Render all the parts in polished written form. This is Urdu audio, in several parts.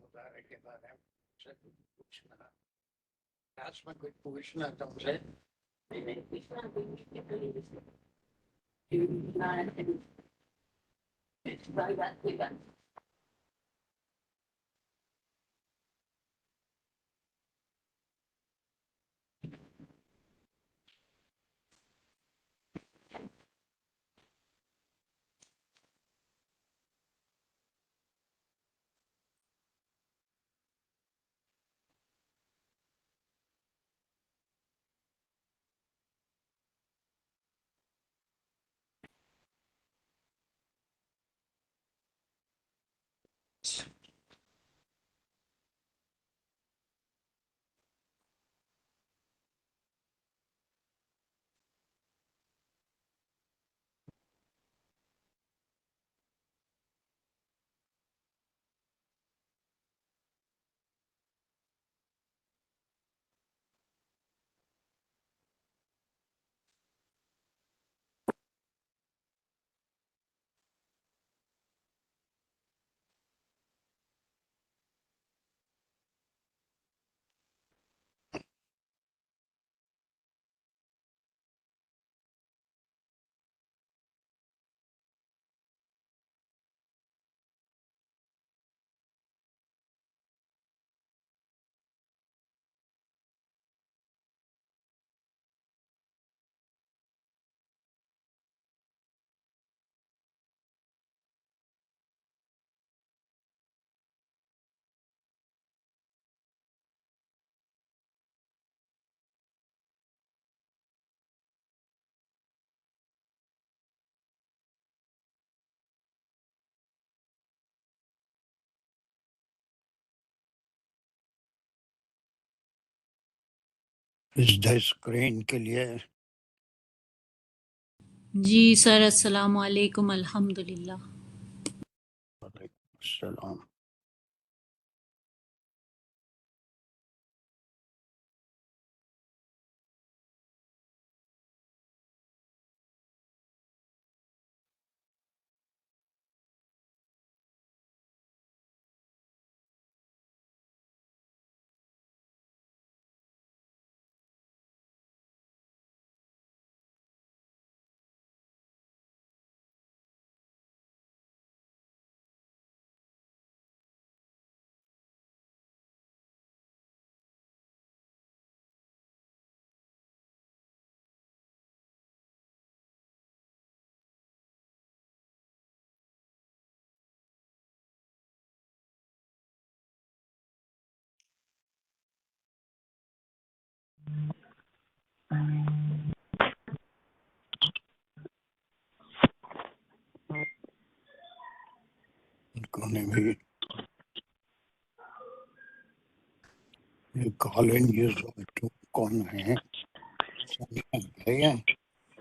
مظاہرے کے بارے میں پوچھنا کلاس میں کوئی پوچھنا تم سے اسکرین کے لیے جی سر السلام علیکم الحمدللہ. وعلیکم السلام. بھی کالنگ کون ہے؟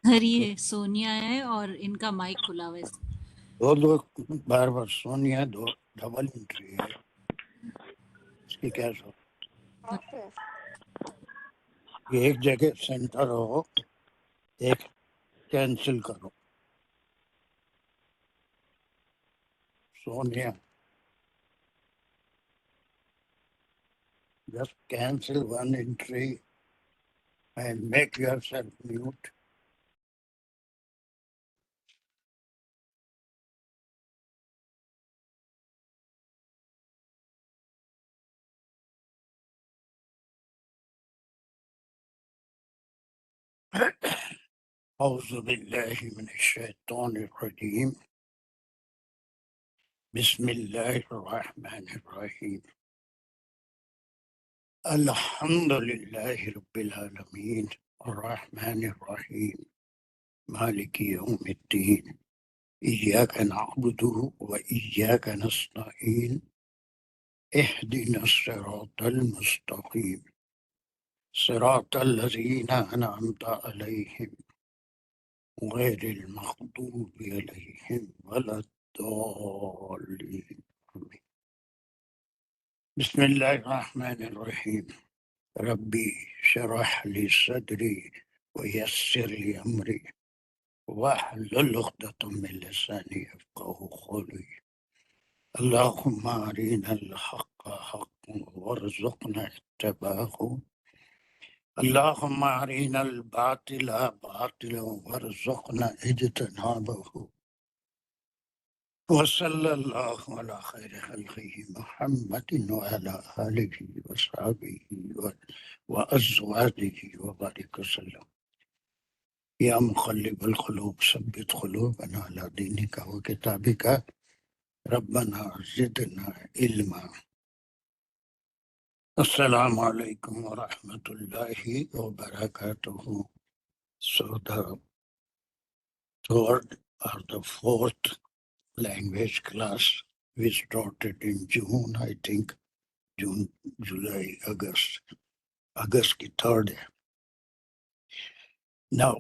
سر یہ سونیا ہے اور ان کا مائک کھلا ہوا ہے. دو بار بار سونیا دو ڈبل انٹری ہے، اس کی کیا سو یہ ایک جگہ سینٹر ہو، ایک کینسل کرو. Sonia just cancel one entry and make yourself mute. أعوذ بالله من الشيطان الرجيم. بسم الله الرحمن الرحيم. الحمد لله رب العالمين الرحمن الرحيم مالك يوم الدين إياك نعبد وإياك نستعين اهدنا الصراط المستقيم صراط الذين أنعمت عليهم غير المغضوب عليهم ولا الضالين. بسم الله الرحمن الرحيم. ربي شرح لي صدري ويسر لي أمري واحلل عقدة من لساني يفقهوا قولي اللهم أرنا الحق حقا وارزقنا اتباعه اللهم أرنا الباطل باطلا وارزقنا اجتنابه وصلى الله على خير خلقه محمد وعلى آله وصحبه وأزواجه وبارك وسلم يا مقلب القلوب ثبت قلوبنا على دينك وكتابك ربنا زدنا علما. السلام علیکم ورحمۃ اللہ وبرکاتہ. So the third or the fourth language class we started in June, I think. June, July, August کی third ہے. Now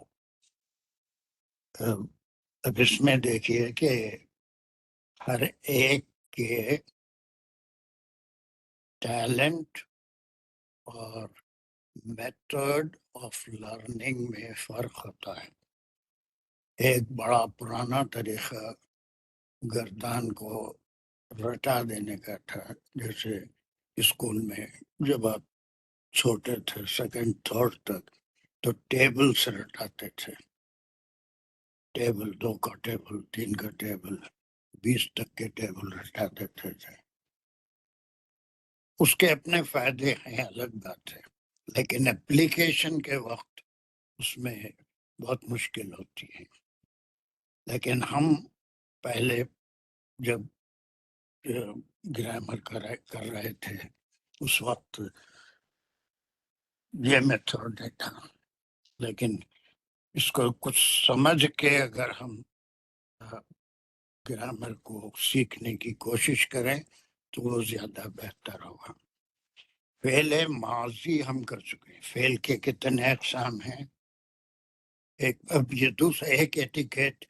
اب اس میں دیکھیے کہ ہر ایک کے ٹیلنٹ اور میتھڈ آف لرننگ میں فرق ہوتا ہے. ایک بڑا پرانا طریقہ گردان کو رٹا دینے کا تھا. جیسے اسکول میں جب آپ چھوٹے تھے سیکنڈ تھرڈ تک تو ٹیبل سے رٹاتے تھے. ٹیبل 2 کا ٹیبل 3 کا ٹیبل 20 تک کے ٹیبل رٹا دیتے تھے. اس کے اپنے فائدے ہیں، الگ بات ہے، لیکن اپلیکیشن کے وقت اس میں بہت مشکل ہوتی ہے. لیکن ہم پہلے جب گرامر کر رہے تھے اس وقت یہ میتھڈ نہیں تھا. لیکن اس کو کچھ سمجھ کے اگر ہم گرامر کو سیکھنے کی کوشش کریں تو وہ زیادہ بہتر ہوگا. فعل ماضی ہم کر چکے ہیں. فعل کے کتنے اقسام ہیں؟ اب یہ دوسرا ایک ایٹیکیٹ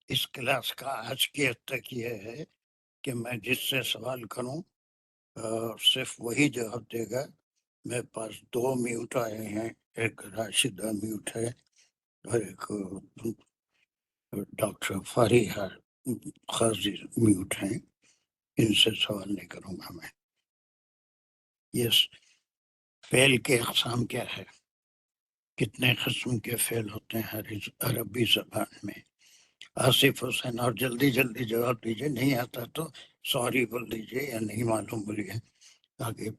اس کلاس کا آج کی حد تک یہ ہے کہ میں جس سے سوال کروں صرف وہی جواب دے گا. میرے پاس 2 میوٹ آئے ہیں، ایک راشدہ میوٹ ہے اور ایک ڈاکٹر فریحہ قاضی میوٹ ہیں. ان سے سوال نہیں کروں گا میں. یس، فعل کے اقسام کیا ہے؟ کتنے قسم کے فعل ہوتے ہیں عربی زبان میں؟ آصف حسین، اور جلدی جلدی جواب دیجیے. نہیں آتا تو سوری بول دیجیے یا نہیں معلوم بولیے. آگے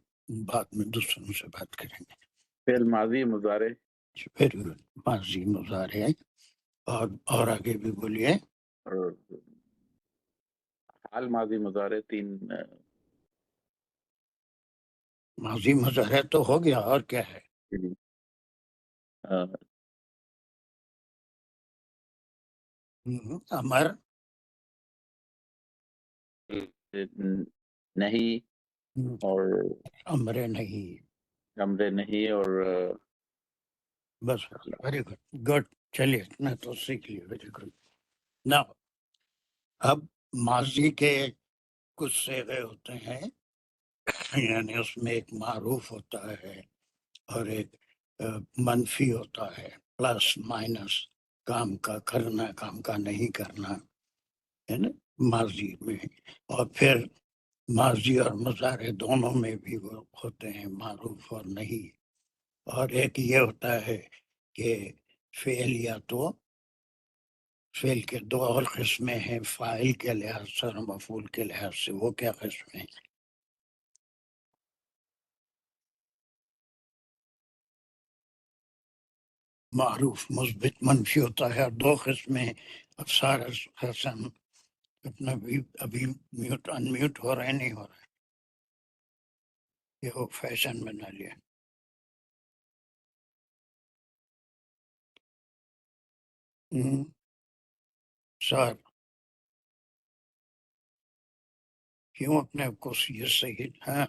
بعد میں دوسروں سے بات کریں گے. فعل ماضی مضارع پھر ماضی مضارع اور آگے بھی بولیے. اور حال ماضی مضارع 3 ماضی مضارع تو ہو گیا، اور کیا ہے؟ امر نہیں اور امر نہیں. امر نہیں اور بس ویری گڈ. چلیے میں تو سیکھ لیا. Very good. نا اب ماضی کے کچھ صیغے ہوتے ہیں، یعنی اس میں ایک معروف ہوتا ہے اور ایک منفی ہوتا ہے، پلس مائنس، کام کا کرنا کام کا نہیں کرنا ہے نا ماضی میں. اور پھر ماضی اور مضارع دونوں میں بھی وہ ہوتے ہیں معروف اور نہیں. اور ایک یہ ہوتا ہے کہ فعل یا تو فعل کے 2 اور قسمیں ہیں، فاعل کے لحاظ سے اور مفعول کے لحاظ سے. وہ کیا قسمیں ہیں؟ معروف مثبت منفی ہوتا ہے. اور 2 قسمیں. اب سارا حسن اپنا بھی ابھی میوٹ ان میوٹ ہو رہے نہیں ہو رہے، یہ وہ فیشن بنا لیا. سر کیوں اپنے آپ کو یہ صحیح؟ ہاں،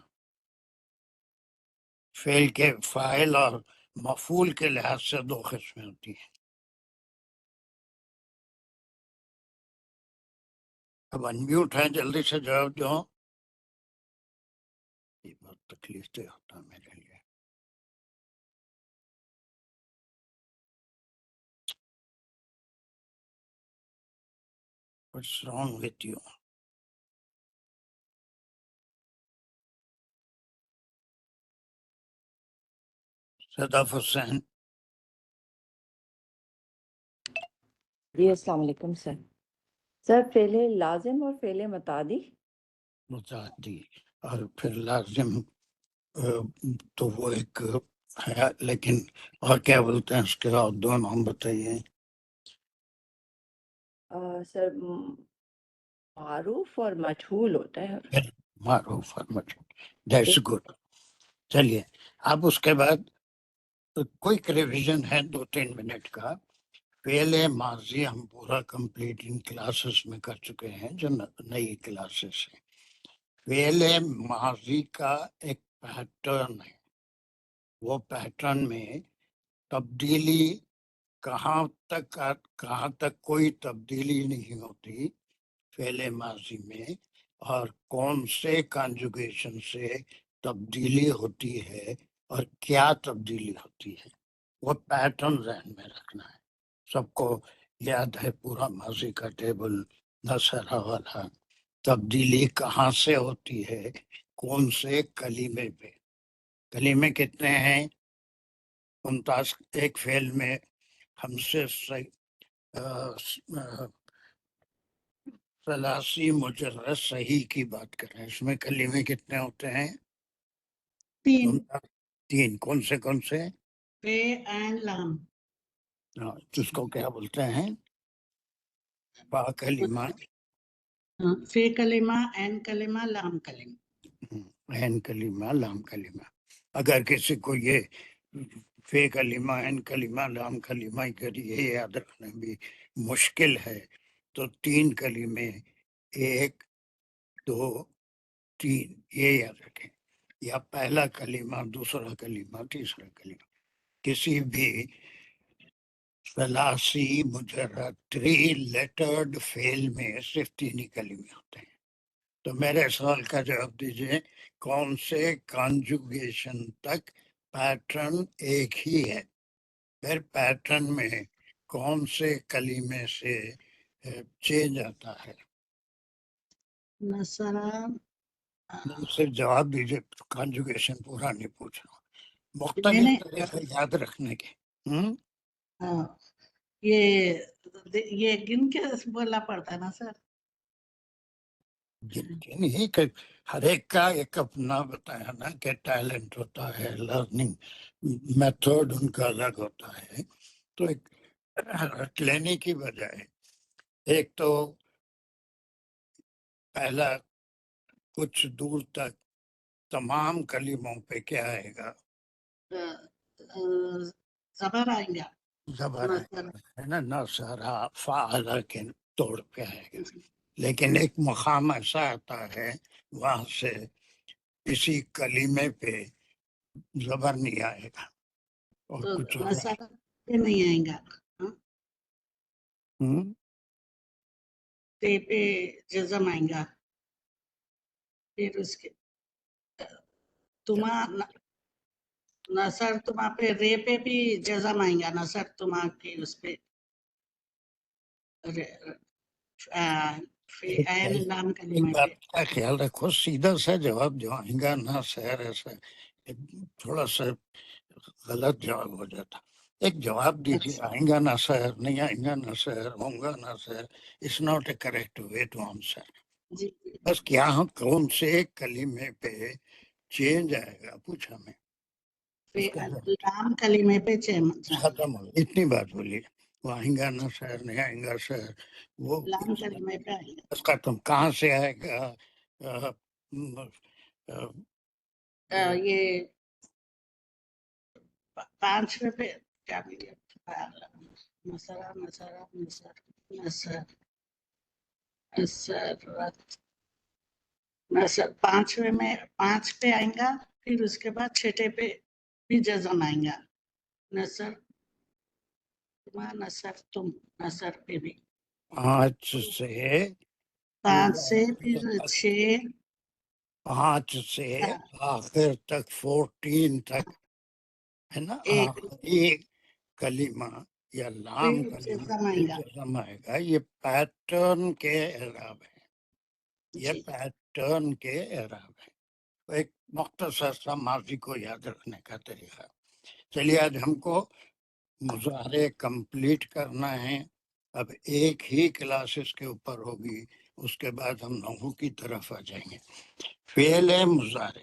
فعل کے فاعل اور مفعول کے لحاظ سے 2 قسمیں ہوتی ہیں. اب انمیوٹ ہیں، جلدی سے جواب دو. یہ بہت تکلیف دہ ہوتا میرے لیے. What's wrong with you? صدف حسین. جی السلام علیکم سر. سر فعل لازم اور فعل متعدی. متعدی اور پھر لازم تو وہ ایک ہے، لیکن اور کیا بولتے ہیں اس کے اور دو نام بتائیے. سر معروف اور مجہول ہوتا ہے. معروف اور مجہول. That's good. چلیے اب اس کے بعد کوئی ریویژن ہے 2-3 منٹ کا. فعل ماضی ہم پورا کمپلیٹ ان کلاسز میں کر چکے ہیں جو نئی کلاسز ہیں. فعل ماضی کا ایک پیٹرن ہے. وہ پیٹرن میں تبدیلی کہاں تک کوئی تبدیلی نہیں ہوتی فعل ماضی میں، اور کون سے کانجوگیشن سے تبدیلی ہوتی ہے اور کیا تبدیلی ہوتی ہے. وہ پیٹرن ذہن میں رکھنا ہے. سب کو یاد ہے پورا ماضی کا ٹیبل نصرہ والا. تبدیلی کہاں سے ہوتی ہے، کون سے کلیمے پہ. کلیمے کتنے ہیں؟ 49. ایک فعل میں ہم سے ثلاثی مجرد صحیح کی بات کر رہے ہیں. اس میں کلیمے کتنے ہوتے ہیں؟ 3. کون سے؟ فے اینڈ لام. جس کو کیا بولتے ہیں؟ با کلمہ، فے کلمہ، این کلمہ، لام کلمہ. عین کلمہ، لام کلمہ. اگر کسی کو یہ فے کلمہ، عین کلمہ، لام کلمہ کے لیے یاد رکھنا بھی مشکل ہے تو 3 کلمے 1 2 3 یہ یاد رکھیں، یا پہلا کلمہ، دوسرا کلمہ، تیسرا کلمہ. کسی بھی ثلاثی مجرد 3 لیٹرڈ فعل میں صرف 3 ہی کلمے ہوتے ہیں. تو میرے سوال کا جواب دیجئے، کون سے کانجوگیشن تک پیٹرن ایک ہی ہے؟ پھر پیٹرن میں کون سے کلمے سے چینج آتا ہے؟ نصرہ. صرف جواب دیجئے، کانجوگیشن پورا نہیں پوچھ رہا. میں مختلف نے طریقے یاد رکھنے کے. یہ گن کے بولنا پڑتا ہے نا سر. جن کے نہیں کہ ہر ایک کا ایک اپنا بتایا نا کہ ٹیلنٹ ہوتا ہے، لرننگ میتھڈ ان کا الگ ہوتا ہے. تو ایک رٹ لینے کی بجائے ایک تو پہلا کچھ دور تک تمام کلموں پہ کیا آئے گا؟ زبر آئیں گا. زبر نصرہ. ہے نا، نصرہ فعل کے توڑ پہ آئے گا. لیکن ایک مقام ایسا آتا ہے وہاں سے کسی کلمے پہ زبر نہیں آئے گا اور تو کچھ اور آئے نصرہ پہ نہیں آئیں گا. گا. تے پہ جزم آئیں گا. پھر اس کے تما نصر تما پہ رے پہ بھی جزم آئیں گا. نصر تما کی اس پہ این لام ایک کلمہ پہ. بات کا خیال رکھو، سیدھا سا جواب جو آئے گا نہ سیر ایسا تھوڑا سا غلط جواب ہو جاتا. ایک جواب دیجیے، آئیں گا نہ سیر، نہیں آئیں گا نہ سیر، ہوں گا نہ sir. It's not a correct way to answer. جی بس کیا کون سے کلمے پہ چینج آئے گا پوچھا میں. اس کا لام کلمے پہ ختم ہو گیا. اتنی بات بولیے. وہ آئیں گا نہ سیر، نہیں آئیں گا سیر، وہ لام کلمے پہ آئیں گا. اس کا تم کہاں سے آئے گا؟ یہ 5ویں پہ کیا ملے؟ نصرہ نصرہ نصر نصر نصر 5ویں میں 5 پہ آئیں گا. پھر اس کے بعد 6 پہ بھی جزم آئیں گا. نصر تما نصر تم، نصر پہ بھی 5 سے 5 سے پھر 6 5 سے آخر تک 14 تک ہے نا. ایک آخری کلمہ یا لام پھر کلمہ جزم پہ آئیں گا. جزم آئے گا. یہ پیٹرن کے اعراب ہے. یہ جی پیٹرن کے اعراب ہے. ایک مختصر سا ماضی کو یاد رکھنے کا طریقہ. چلیے آج ہم کو مظاہرے کمپلیٹ کرنا ہے. اب ایک ہی کلاس اس کے اوپر ہوگی, اس کے بعد ہم نحو کی طرف آ جائیں گے. فعل مظاہرے,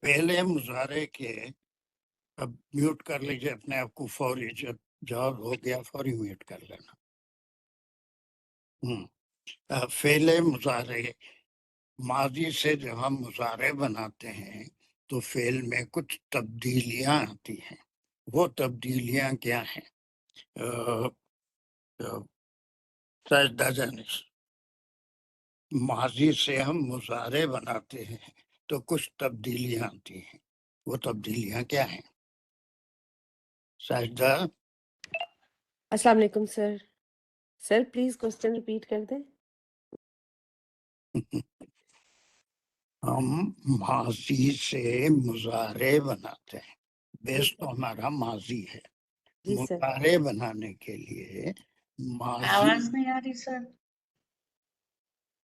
پہلے مظاہرے کے, اب میوٹ کر لیجیے اپنے آپ کو فوری, جب جواب ہو گیا فوری میوٹ کر لینا. فعل مظاہرے ماضی سے جب ہم مظاہرے بناتے ہیں تو فعل میں کچھ تبدیلیاں آتی ہیں. وہ تبدیلیاں کیا ہیں؟ سجدہ جانش, ماضی سے ہم مظاہرے بناتے ہیں تو کچھ تبدیلیاں آتی ہیں. وہ تبدیلیاں کیا ہیں؟ سجدہ. السلام علیکم سر. سر پلیز کوشچن ریپیٹ کر دیں. ہم ماضی سے مظاہرے بناتے ہیں, بیس تو ہمارا ماضی ہے. جی سر. مظاہرے بنانے کے لیے ماضی, آواز نہیں آ رہی سر.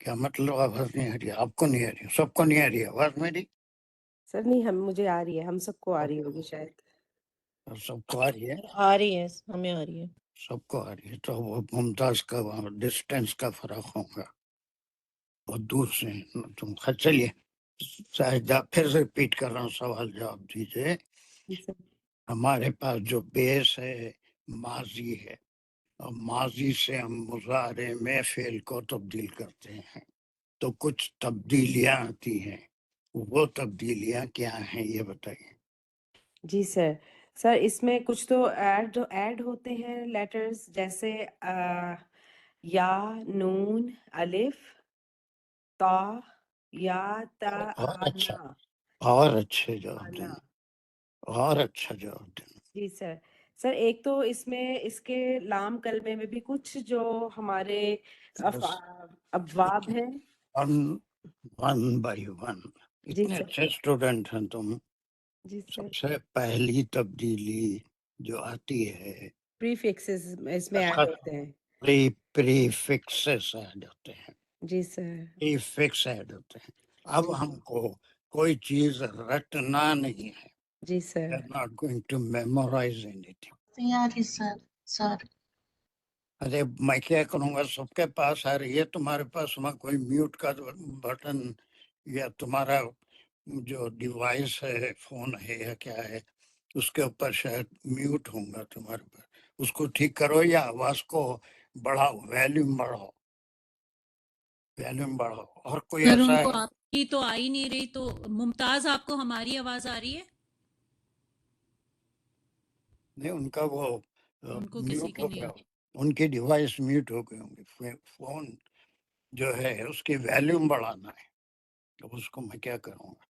کیا مطلب آواز نہیں آ رہی؟ آپ کو نہیں آ رہی, سب کو نہیں آ رہی آواز میری؟ سر نہیں, مجھے آ رہی ہے, ہم سب کو آ رہی ہوگی شاید. سب کو آ رہی ہے, آ رہی ہے, ہمیں آ رہی ہے. سب کو آ رہی ہے. تو وہ ممتاز کا ڈسٹینس کا فرق ہوگا, بہت دور سے ہیں تم. چلیے شاہدہ پھر سے ریپیٹ کر رہا ہوں, سوال جواب دیجیے. جی سر. ہمارے پاس جو بیس ہے ماضی ہے, اور ماضی سے ہم مظاہرے میں فعل کو تبدیل کرتے ہیں تو کچھ تبدیلیاں آتی ہیں. وہ تبدیلیاں کیا ہیں یہ بتائیے. جی سر. سر اس میں کچھ تو ایڈ ہوتے ہیں لیٹرز, جیسے یا, نون, الف, تا, یا, تا, اور اچھا, نا, اور اچھے جواب انا. دینا, اور اچھا جواب دینا. جی سر. سر ایک تو اس میں اس کے لام کلمے میں بھی کچھ جو ہمارے بس ابواب ہیں. One by one. جی اتنے سر. اچھے اسٹوڈنٹ ہیں تم. جی سر. سب سے پہلی تبدیلی جو آتی ہے, پری فکسز اس میں ایڈ ہوتے ہیں. پری فکسز ایڈ ہوتے ہیں. جی سر. پری فکس ایڈ ہوتے ہیں. اب ہم کو کوئی چیز رٹنا نہیں ہے. جی سر. We are not going to memorize anything. نہیں آ رہی سر. سر ارے میں کیا کروں گا, سب کے پاس آ رہی ہے, تمہارے پاس وہاں کوئی میوٹ کا بٹن یا تمہارا جو ڈیوائس ہے, فون ہے یا کیا ہے, اس کے اوپر شاید میوٹ ہوں گا تمہارے پاس. اس کو ٹھیک کرو یا آواز کو بڑھاؤ, ویلیوم بڑھاؤ, ویلیوم بڑھاؤ. اور کوئی سر ان ایسا کو ہے؟ آپ کی تو آ ہی نہیں رہی, تو ممتاز آپ کو ہماری آواز آ رہی ہے؟ نہیں, ان کا وہ ان کو کسی میوٹ کی ہو نہیں گیا, آ رہی. ان کی ڈیوائس میوٹ ہو گئی ہوں گی. فون جو ہے اس کی ویلیوم بڑھانا ہے, تو اس کو میں کیا کروں گا.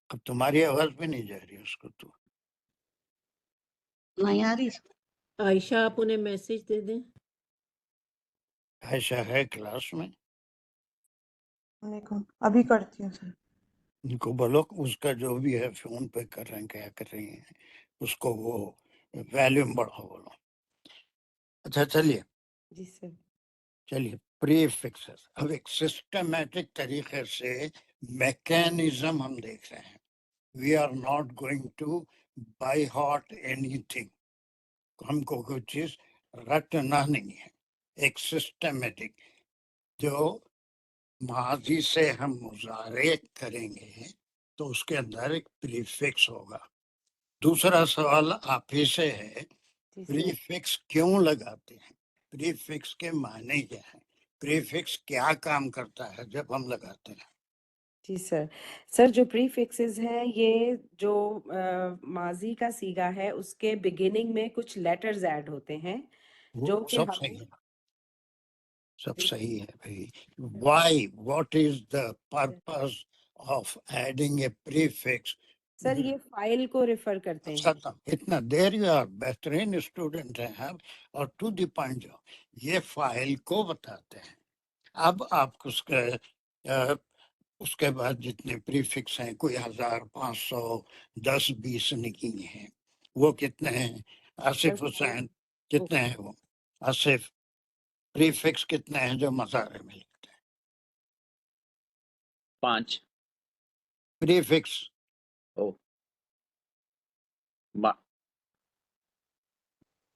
اب تمہاری آواز بھی نہیں جا رہی اس کو, تو نہیں آ رہی. عائشہ آپ انہیں میسج دے دیں. ایسا ہے کلاس میں, ابھی کرتی ہوں سر. ان کو بولو اس کا جو بھی ہے فون پہ کر رہے ہیں, کیا کر رہی ہیں, اس کو وہ ویلیوم بڑھاؤ بولو. اچھا چلیے جی سر. چلیے پری فکسز. اب ایک سسٹمیٹک طریقے سے میکینزم ہم دیکھ رہے ہیں. We are not going to by heart anything. ہم کو کوئی چیز رٹنا نہیں ہے. ایک سسٹمیٹک, جو ماضی سے ہم مظاہرے کریں گے تو اس کے اندر ایک پری فکس ہوگا. دوسرا سوال آپ ہی سے ہے, جی پری سر. فکس کیوں لگاتے ہیں, پری فکس کے معنی کیا ہے, پری فکس کیا کام کرتا ہے جب ہم لگاتے ہیں. جی سر. سر جو پری فکسز ہیں, یہ جو ماضی کا سیگا ہے اس کے بگننگ میں کچھ لیٹرز ایڈ ہوتے ہیں وہ جو کہ سب ہمیں. صحیح ہے, سب صحیح ہے بھائی. Why, what is the purpose of adding a پری فکس. سر یہ فائل کو ریفر کرتے ہیں. اتنا دیر یو آر بہترین اسٹوڈنٹ ہیں, اور ٹو دی پوائنٹ جو یہ فائل کو بتاتے ہیں. اب آپ اس کے بعد جتنے پریفکس ہیں, کوئی 1500 10 20 نہیں ہیں, وہ کتنے ہیں؟ آصف حسین کتنے ہیں وہ؟ آصف پریفکس کتنے ہیں جو مظاہرے میں لکھتے ہیں؟ 5. پریفکس ما-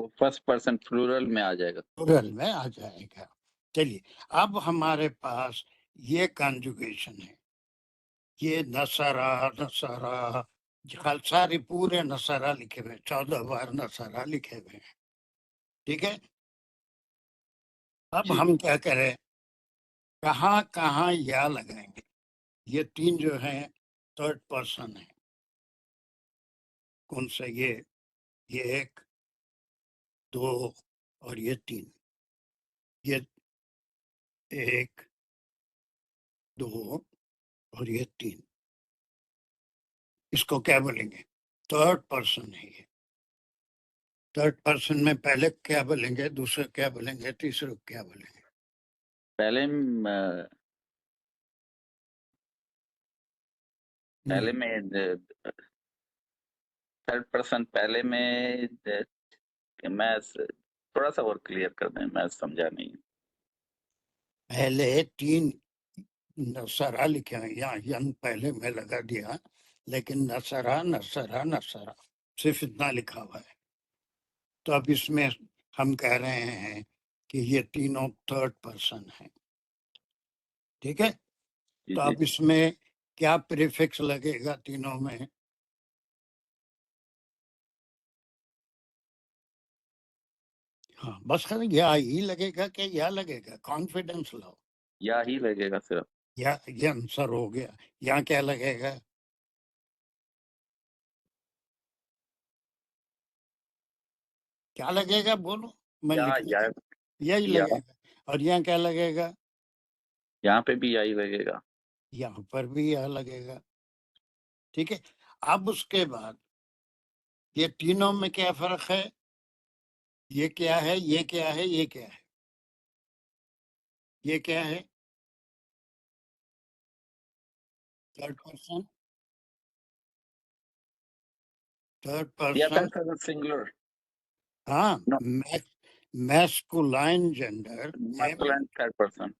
وہ فرسٹ پرسن پلورل میں آ جائے گا. پلورل میں آ جائے گا. چلیے اب ہمارے پاس یہ کنجوگیشن ہے، یہ نصارہ سارے پورے نصارہ لکھے ہوئے 14 بار نصارہ لکھے ہوئے ہیں. ٹھیک ہے، اب جی. ہم کیا کریں، کہاں کہاں یا لگائیں گے. یہ تین جو ہیں تھرڈ پرسن ہیں. کون سے؟ یہ ایک، دو اور یہ تین. یہ ایک، دو اور یہ تین. اس کو کیا بولیں گے؟ تھرڈ پرسن ہے یہ. تھرڈ پرسن میں پہلے کیا بولیں گے، دوسرے کیا بولیں گے، تیسرے کو کیا بولیں گے؟ پہلے ہم، میں تھرڈ پرسن پہلے میں میں تھوڑا سا اور کلیئر کر دیں، میں سمجھا نہیں. پہلے تین نصرہ لکھے ہیں، یہاں ین پہلے میں لگا دیا، لیکن نصرہ نصرہ نصرہ صرف اتنا لکھا ہوا ہے. تو اب اس میں ہم کہہ رہے ہیں کہ یہ تینوں تھرڈ پرسن ہیں. ٹھیک ہے، جی تو جی. اب اس میں کیا پریفکس لگے گا تینوں میں؟ ہاں بس یا ہی لگے گا کہ یا لگے گا؟ کانفیڈنس لاؤ. یا ہی لگے گا صرف. یا یہ آنسر ہو گیا. یہاں کیا لگے گا؟ کیا لگے گا بولو، میں یا لکھ یا لیتا ہوں. یہی یا لگے گا. اور یہاں کیا لگے گا؟ یہاں پہ بھی یا ہی لگے گا. یہاں پر بھی یہ لگے گا. ٹھیک ہے، اب اس کے بعد یہ تینوں میں کیا فرق ہے؟ یہ کیا ہے، یہ کیا ہے، یہ کیا ہے؟ یہ کیا ہے؟ Third person. تھرڈ یا پرسن، تھرڈ پرسن سنگولر. ہاں، نو، میسکولائن جینڈر ہے. masculine third person.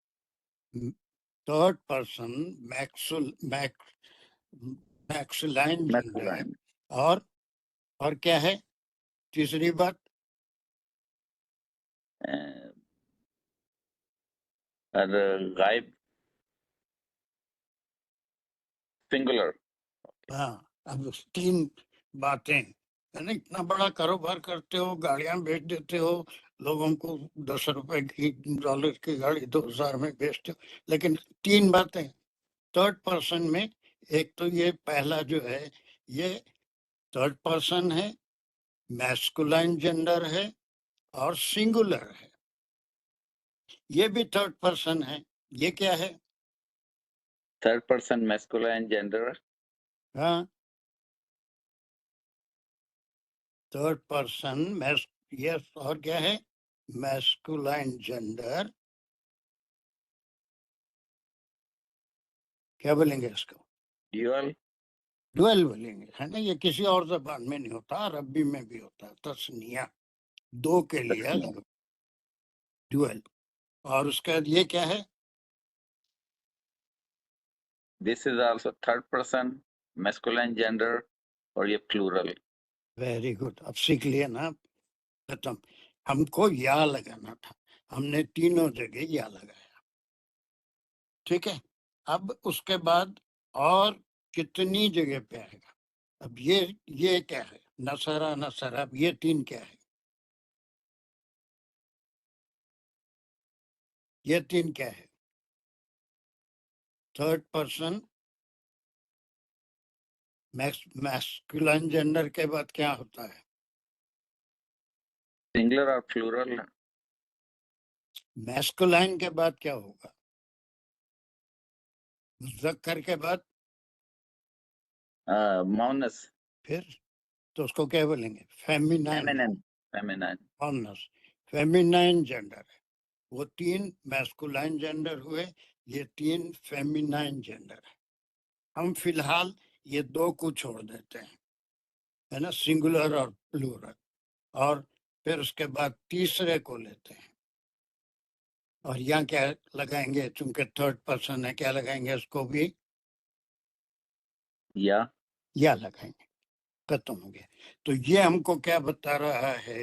Third person masculine gender ہے. masculine. اور کیا ہے تیسری بات؟ اور غائب سنگولر. ہاں، اب تین باتیں، یعنی اتنا بڑا کاروبار کرتے ہو، گاڑیاں بیچ دیتے ہو لوگوں کو، 10 روپے کی ڈالر کی گاڑی 2000 میں بیچتے ہو، لیکن تین باتیں تھرڈ پرسن میں. ایک تو یہ پہلا جو ہے یہ تھرڈ پرسن ہے، میسکولائن جینڈر ہے اور سنگولر ہے. یہ بھی تھرڈ پرسن ہے. یہ کیا ہے؟ Third person masculine gender. ہاں، تھرڈ پرسن یس. اور کیا ہے؟ میسکولائن جینڈر. کیا بولیں گے اس کو؟ ڈیول. ڈویل بولیں گے، ہے نا. یہ کسی اور زبان میں نہیں ہوتا، عربی میں بھی ہوتا ہے تسنیہ، دو کے لیے الگ ڈویل. اور اس کے بعد یہ کیا ہے؟ This is also third person masculine gender, اور یہ پلورل. Very good. اب سیکھ لیا نا. ختم. ہم کو یا لگانا تھا، ہم نے تینوں جگہ یا لگایا. ٹھیک ہے، اب اس کے بعد اور کتنی جگہ پہ آئے گا؟ اب یہ کیا ہے؟ نصرہ نصرہ. اب یہ تین کیا ہے؟ یہ تین کیا ہے؟ تھرڈ پرسن میسکولائن جینڈر کے بعد کیا ہوتا ہے؟ سنگولر اور پلورل. میسکولائن کے بعد کیا ہوگا؟ مذکر کے بعد مونس. پھر تو اس کو کیا بولیں گے؟ فیمینائن. فیمینائن. مونس فیمینائن جینڈر ہے. وہ تین میسکولائن جینڈر ہوئے، یہ تین فیمینائن جینڈر ہے. ہم فی الحال یہ دو کو چھوڑ دیتے ہیں، ہے نا، سنگولر اور پلورل. اور پھر اس کے بعد تیسرے کو لیتے ہیں، اور یہاں کیا لگائیں گے؟ چونکہ تھرڈ پرسن ہے، کیا لگائیں گے اس کو بھی؟ یا یا لگائیں گے. ختم ہو گیا. تو یہ ہم کو کیا بتا رہا ہے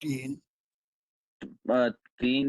3 3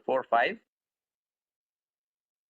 4 5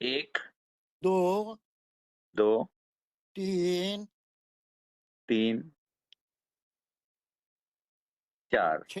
1 2 2 3 3 4 6।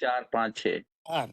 4 5 6। 4।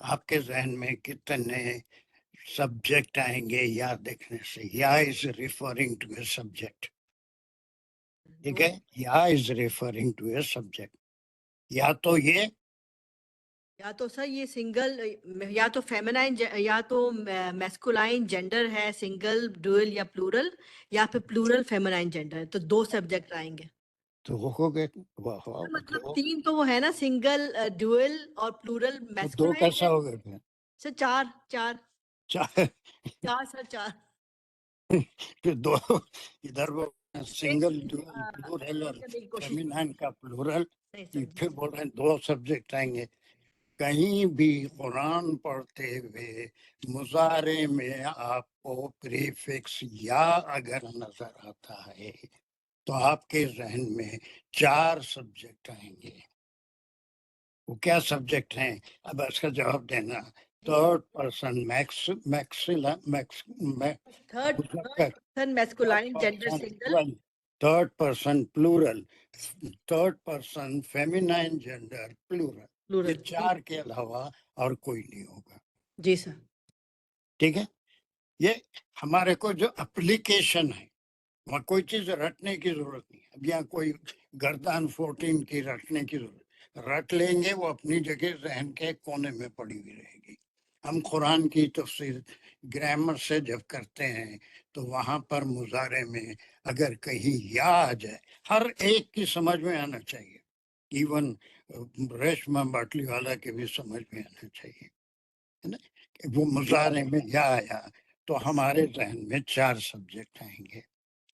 آپ کے ذہن میں کتنے سبجیکٹ آئیں گے یا دیکھنے سے؟ یا is referring to a subject. ٹھیک ہے، یا is referring to a subject. یا تو یہ یا تو سر یہ سنگل، یا تو فیمنائن، یا تو میسکولائن جینڈر ہے سنگل، ڈوئل یا پلورل، یا پھر پلورل فیمنائن جینڈر ہے، تو 2 سبجیکٹ آئیں گے. تو ہو گئے. مطلب 3 تو وہ ہے نا، سنگل، ڈوئل اور پلورل دو میسکولائن. کیسا ہو گئے پھر؟ سر 4 4 چار سر 4. پھر دو ادھر وہ سنگل پلورل اور فیمینائن کا پلورل. پھر بول رہے ہیں 2 سبجیکٹ آئیں گے. کہیں بھی قرآن پڑھتے ہوئے مضارع میں آپ کو پریفکس یا اگر نظر آتا ہے تو آپ کے ذہن میں 4 سبجیکٹ آئیں گے. وہ کیا سبجیکٹ ہیں؟ اب اس کا جواب دینا. Third person third masculine gender single, third person plural, third person feminine gender plural. یہ پلورل. 4 کے علاوہ اور کوئی نہیں ہوگا. جی سر. ٹھیک ہے، یہ ہمارے کو جو اپلیکیشن ہے، وہاں کوئی چیز رٹنے کی ضرورت نہیں. اب یہاں کوئی گردان 14 کی رٹنے کی ضرورت، رٹ لیں گے، وہ اپنی جگہ ذہن کے کونے میں پڑی ہوئی رہے گی. ہم قرآن کی تفسیر گرامر سے جب کرتے ہیں تو وہاں پر مضارع میں اگر کہیں یا آ جائے، ہر ایک کی سمجھ میں آنا چاہیے. ایون ریشمہ باٹلی والا کے بھی سمجھ میں آنا چاہیے، ہے نا، کہ وہ مضارع میں یا آیا تو ہمارے ذہن میں 4 سبجیکٹ آئیں گے.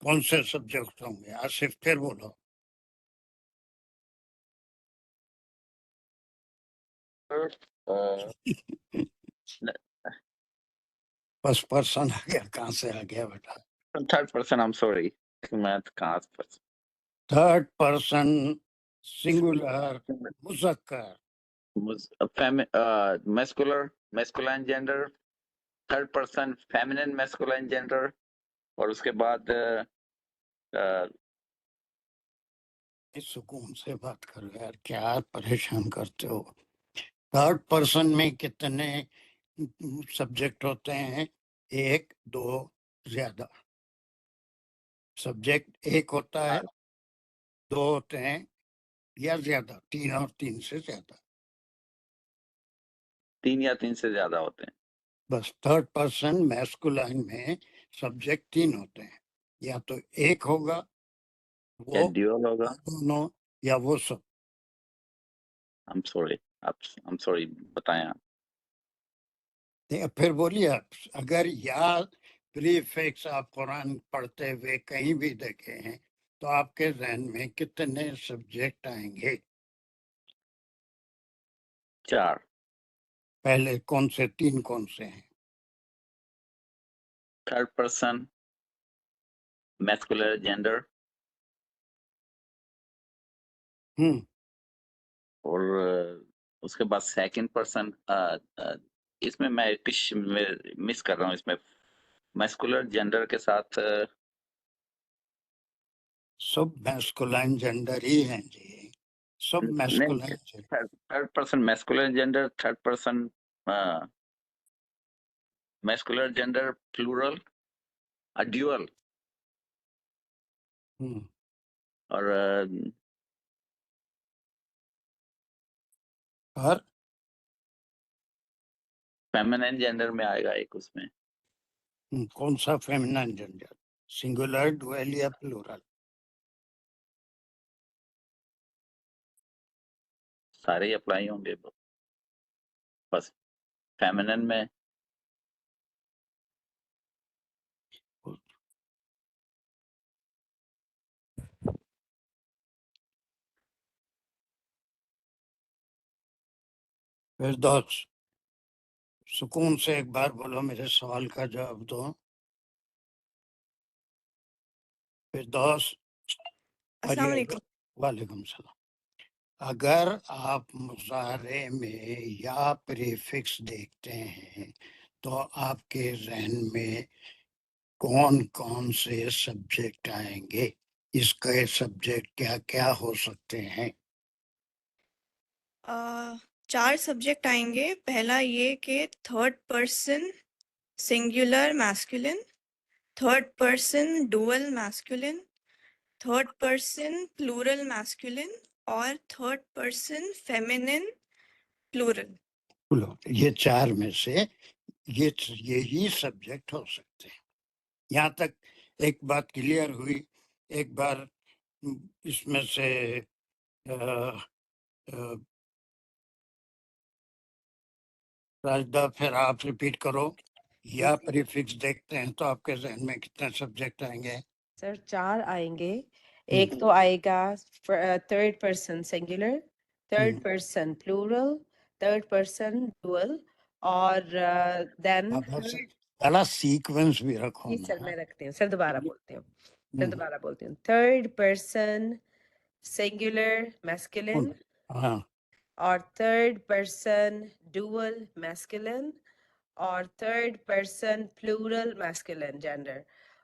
کون سے سبجیکٹ ہوں گے؟ آصف پھر بولو. بس پرسن آ گیا، کہاں سے آ گیا بیٹا؟ Third person. I'm sorry. میں کہاں سے تھرڈ پرسن سنگولر مذکر. Masculine gender, third person feminine masculine gender, اور اس کے بعد اس سکون سے بات کرو یار، کیا پریشان کرتے ہو. تھرڈ پرسن میں کتنے سبجیکٹ ہوتے ہیں؟ 1 2 زیادہ. سبجیکٹ 1 ہوتا ہے، 2 ہوتے ہیں یا زیادہ، 3 اور 3 سے زیادہ. 3 یا 3 سے زیادہ ہوتے ہیں. بس تھرڈ پرسن میسکولائن میں سبجیکٹ 3 ہوتے ہیں، یا تو 1 ہوگا یا وہ، ڈیول ہوگا. دونوں، یا وہ سب. I'm sorry بتائیں آپ. پھر بولیے آپ، اگر یا پریفکس آپ قرآن پڑھتے ہوئے کہیں بھی دیکھے ہیں تو آپ کے ذہن میں کتنے سبجیکٹ آئیں گے؟ 4. پہلے کون سے 3 کون سے ہیں؟ تھرڈ پرسن میسکولر جینڈر، اور اس کے بعد سیکنڈ پرسن. اس میں میں کچھ مس کر رہا ہوں. اس میں میسکولر جینڈر کے ساتھ سب میسکولائن جینڈر ہی ہیں جی، سب masculine gender. Third person masculine gender, third person masculine gender plural, dual, اور اور فیمنائن جینڈر میں آئے گا ایک. اس میں کون سا فیمینائن جینڈر؟ سنگولر، ڈوئل یا پلورل؟ سارے ہی اپلائی ہوں گے. بس فیمنن میں فردوس سکون سے ایک بار بولو، میرے سوال کا جواب دو. فردوس. السلام علیکم. وعلیکم السلام. اگر آپ مضارع میں یا پریفکس دیکھتے ہیں تو آپ کے ذہن میں کون کون سے سبجیکٹ آئیں گے؟ اس کے سبجیکٹ کیا کیا ہو سکتے ہیں؟ 4 سبجیکٹ آئیں گے. پہلا یہ کہ third person singular masculine, third person dual masculine, third person plural masculine اور تھرڈ پرسن فیمینن پلورل. بولو، یہ 4 میں سے یہی سبجیکٹ ہو سکتے ہیں. یہاں تک ایک بات کلیئر ہوئی. ایک بار اس میں سے راجدہ پھر آپ ریپیٹ کرو. یا پریفکس دیکھتے ہیں تو آپ کے ذہن میں کتنے سبجیکٹ آئیں گے؟ سر 4 آئیں گے. ایک تو آئے گا third person singular, third person plural, third person dual اور دین پہلا سیکوینس بھی رکھو جی سر نا. میں رکھتی ہوں. سر دوبارہ بولتی ہوں. تھرڈ پرسن سنگولر میسکولن ہاں اور تھرڈ پرسن ڈوئل میسکولن اور third person plural masculine gender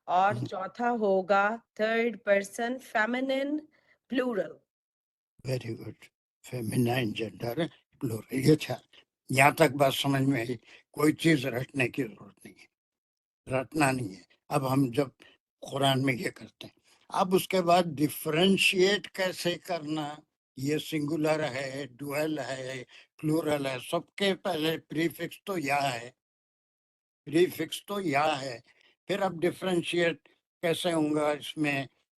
اور چوتھا ہوگا third person feminine plural. Very good. Feminine gender plural. یہ 4. یہاں تک بات سمجھ میں آئی. کوئی چیز رٹنے کی ضرورت نہیں ہے، رٹنا نہیں ہے. اب ہم جب قرآن میں یہ کرتے ہیں، اب اس کے بعد ڈفرینشیٹ کیسے کرنا. یہ سنگولر ہے، ڈوئل ہے، پلورل ہے، سب کے پہلے پریفکس تو یا ہے، پریفکس تو یا ہے. پھر اب ڈفرینشیٹ کیسے ہوں گا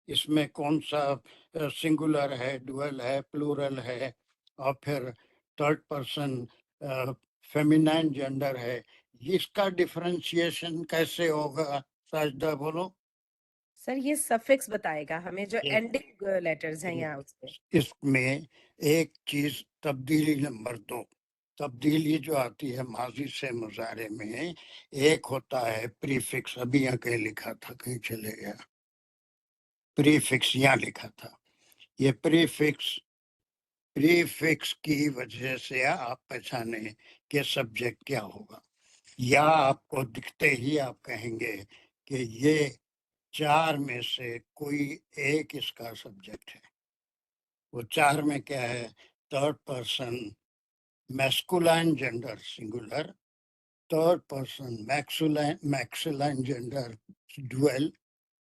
اس میں کون سا سنگولر ہے، ڈوئل ہے، پلورل ہے، اور پھر تھرڈ پرسن فیمینائن جینڈر ہے. اس کا ڈفرینشیشن کیسے ہوگا؟ ساجدہ بولو. سر یہ سفکس بتائے گا ہمیں جو اینڈنگ لیٹرز ہیں یہاں اس پہ. اس میں ایک چیز تبدیلی نمبر 2، تبدیلی جو آتی ہے ماضی سے مضارع میں، ایک ہوتا ہے پریفکس. ابھی یہاں کہیں لکھا تھا، کہیں چلے گیا. پریفکس یہاں لکھا تھا. یہ پریفکس کی وجہ سے آپ پہچانیں کہ سبجیکٹ کیا ہوگا. یا آپ کو دکھتے ہی آپ کہیں گے کہ یہ 4 میں سے کوئی ایک اس کا سبجیکٹ ہے. وہ 4 میں کیا ہے؟ Third person masculine gender singular, third person masculine gender dual,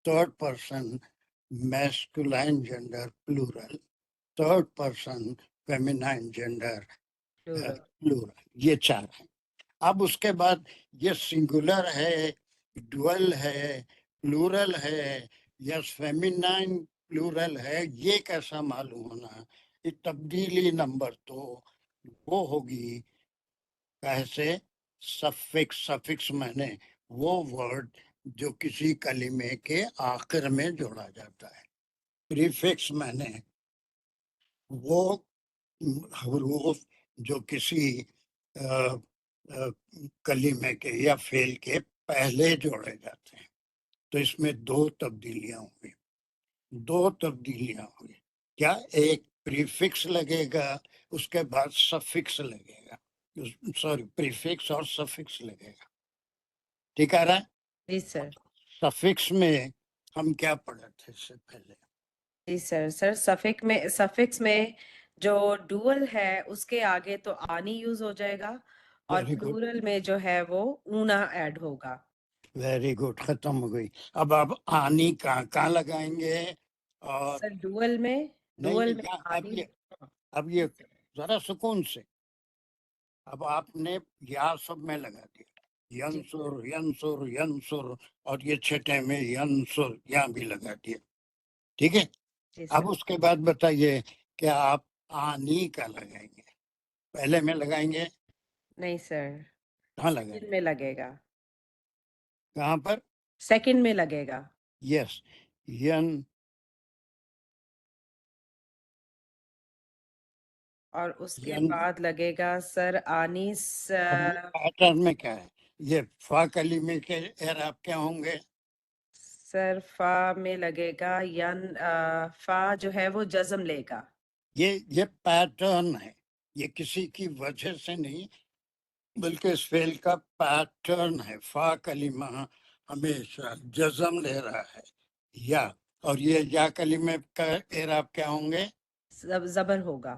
third person masculine gender plural, third person feminine gender plural. یہ 4 ہیں. اب اس کے بعد یہ سنگولر ہے، ڈوئل ہے، پلورل ہے یا فیمینائن پلورل ہے، یہ کیسا معلوم ہونا؟ یہ تبدیلی نمبر تو وہ ہوگی کیسے؟ سفکس میں نے وہ ورڈ جو کسی کلمے کے آخر میں جوڑا جاتا ہے. پریفکس میں نے وہ حروف جو کسی کلمے کے یا فعل کے پہلے جوڑے جاتے ہیں. تو اس میں 2 تبدیلیاں ہوئی. 2 تبدیلیاں ہوئی. کیا؟ ایک پریفکس لگے گا، اس کے بعد سفکس لگے گا. سوری، پریفکس اور سفکس لگے گا. ٹھیک آ رہا ہے؟ جی سر. سفکس میں ہم کیا پڑھے تھے اس سے پہلے؟ جی سر سفکس میں جو ڈوئل ہے اس کے آگے تو آنی یوز ہو جائے گا اور ویری گڈ، پلورل میں جو ہے وہ اونا ایڈ ہوگا. Very good. ختم ہو گئی. اب آپ آنی کہاں لگائیں گے؟ اور سر ڈوئل میں آنی. اب یہ ذرا سکون سے، اب آپ نے یا سب میں لگا دیا، ینصر ینصر ینصر، اور یہ چھٹے میں ینصر یہاں بھی لگا دیا. ٹھیک ہے. جی اب سر. اس کے بعد بتائیے کہ آپ آنی کا لگائیں گے، پہلے میں لگائیں گے؟ نہیں سر، کہاں لگائیں سیکنڈ گے؟ میں لگے گا. کہاں پر؟ سیکنڈ میں لگے گا. یس. ین اور اس کے ین بعد لگے گا سر آنیس. اب یہ پیٹرن میں کیا ہے؟ یہ فا کلمے کے اعراب کیا ہوں گے؟ سر فا میں لگے گا فا جو ہے وہ جزم لے گا. یہ پیٹرن ہے، یہ کسی کی وجہ سے نہیں بلکہ اس فعل کا پیٹرن ہے. فا کلمہ ہمیشہ جزم لے رہا ہے. یا، اور یہ یا کلمے کا اعراب کیا ہوں گے؟ زبر ہوگا.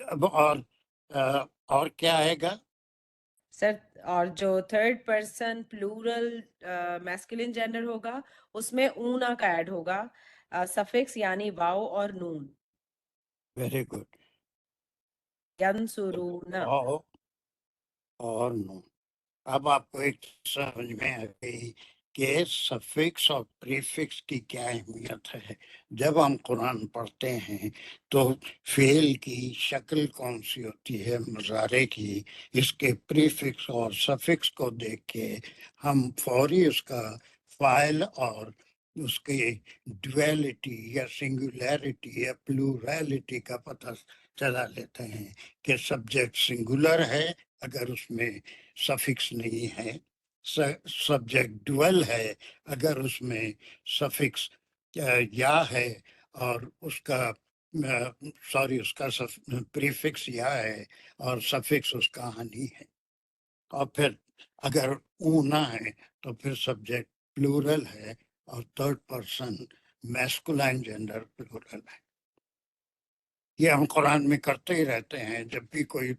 اب اور کیا آئے گا؟ سر اور جو third person plural masculine gender ہوگا اس میں اونا کا ایڈ ہوگا سفکس یعنی واو اور نون. Very good. ینصرونا. اور نون. اب آپ کو ایک سمجھ میں آ گئی کہ سفکس اور پریفکس کی کیا اہمیت ہے. جب ہم قرآن پڑھتے ہیں تو فعل کی شکل کون سی ہوتی ہے مضارع کی، اس کے پریفکس اور سفکس کو دیکھ کے ہم فوری اس کا فاعل اور اس کی ڈویلٹی یا سنگولیرٹی یا پلوریلٹی کا پتہ چلا لیتے ہیں کہ سبجیکٹ سنگولر ہے اگر اس میں سفکس نہیں ہے، سبجیکٹ ڈویل ہے اگر اس میں سفکس یا ہے اور اس کا اس کا پریفکس یا ہے اور سفکس اس کا ہنی ہے. اور پھر اگر او نہ ہے تو پھر سبجیکٹ پلورل ہے اور third person masculine gender plural ہے. یہ ہم قرآن میں کرتے ہی رہتے ہیں. جب بھی کوئی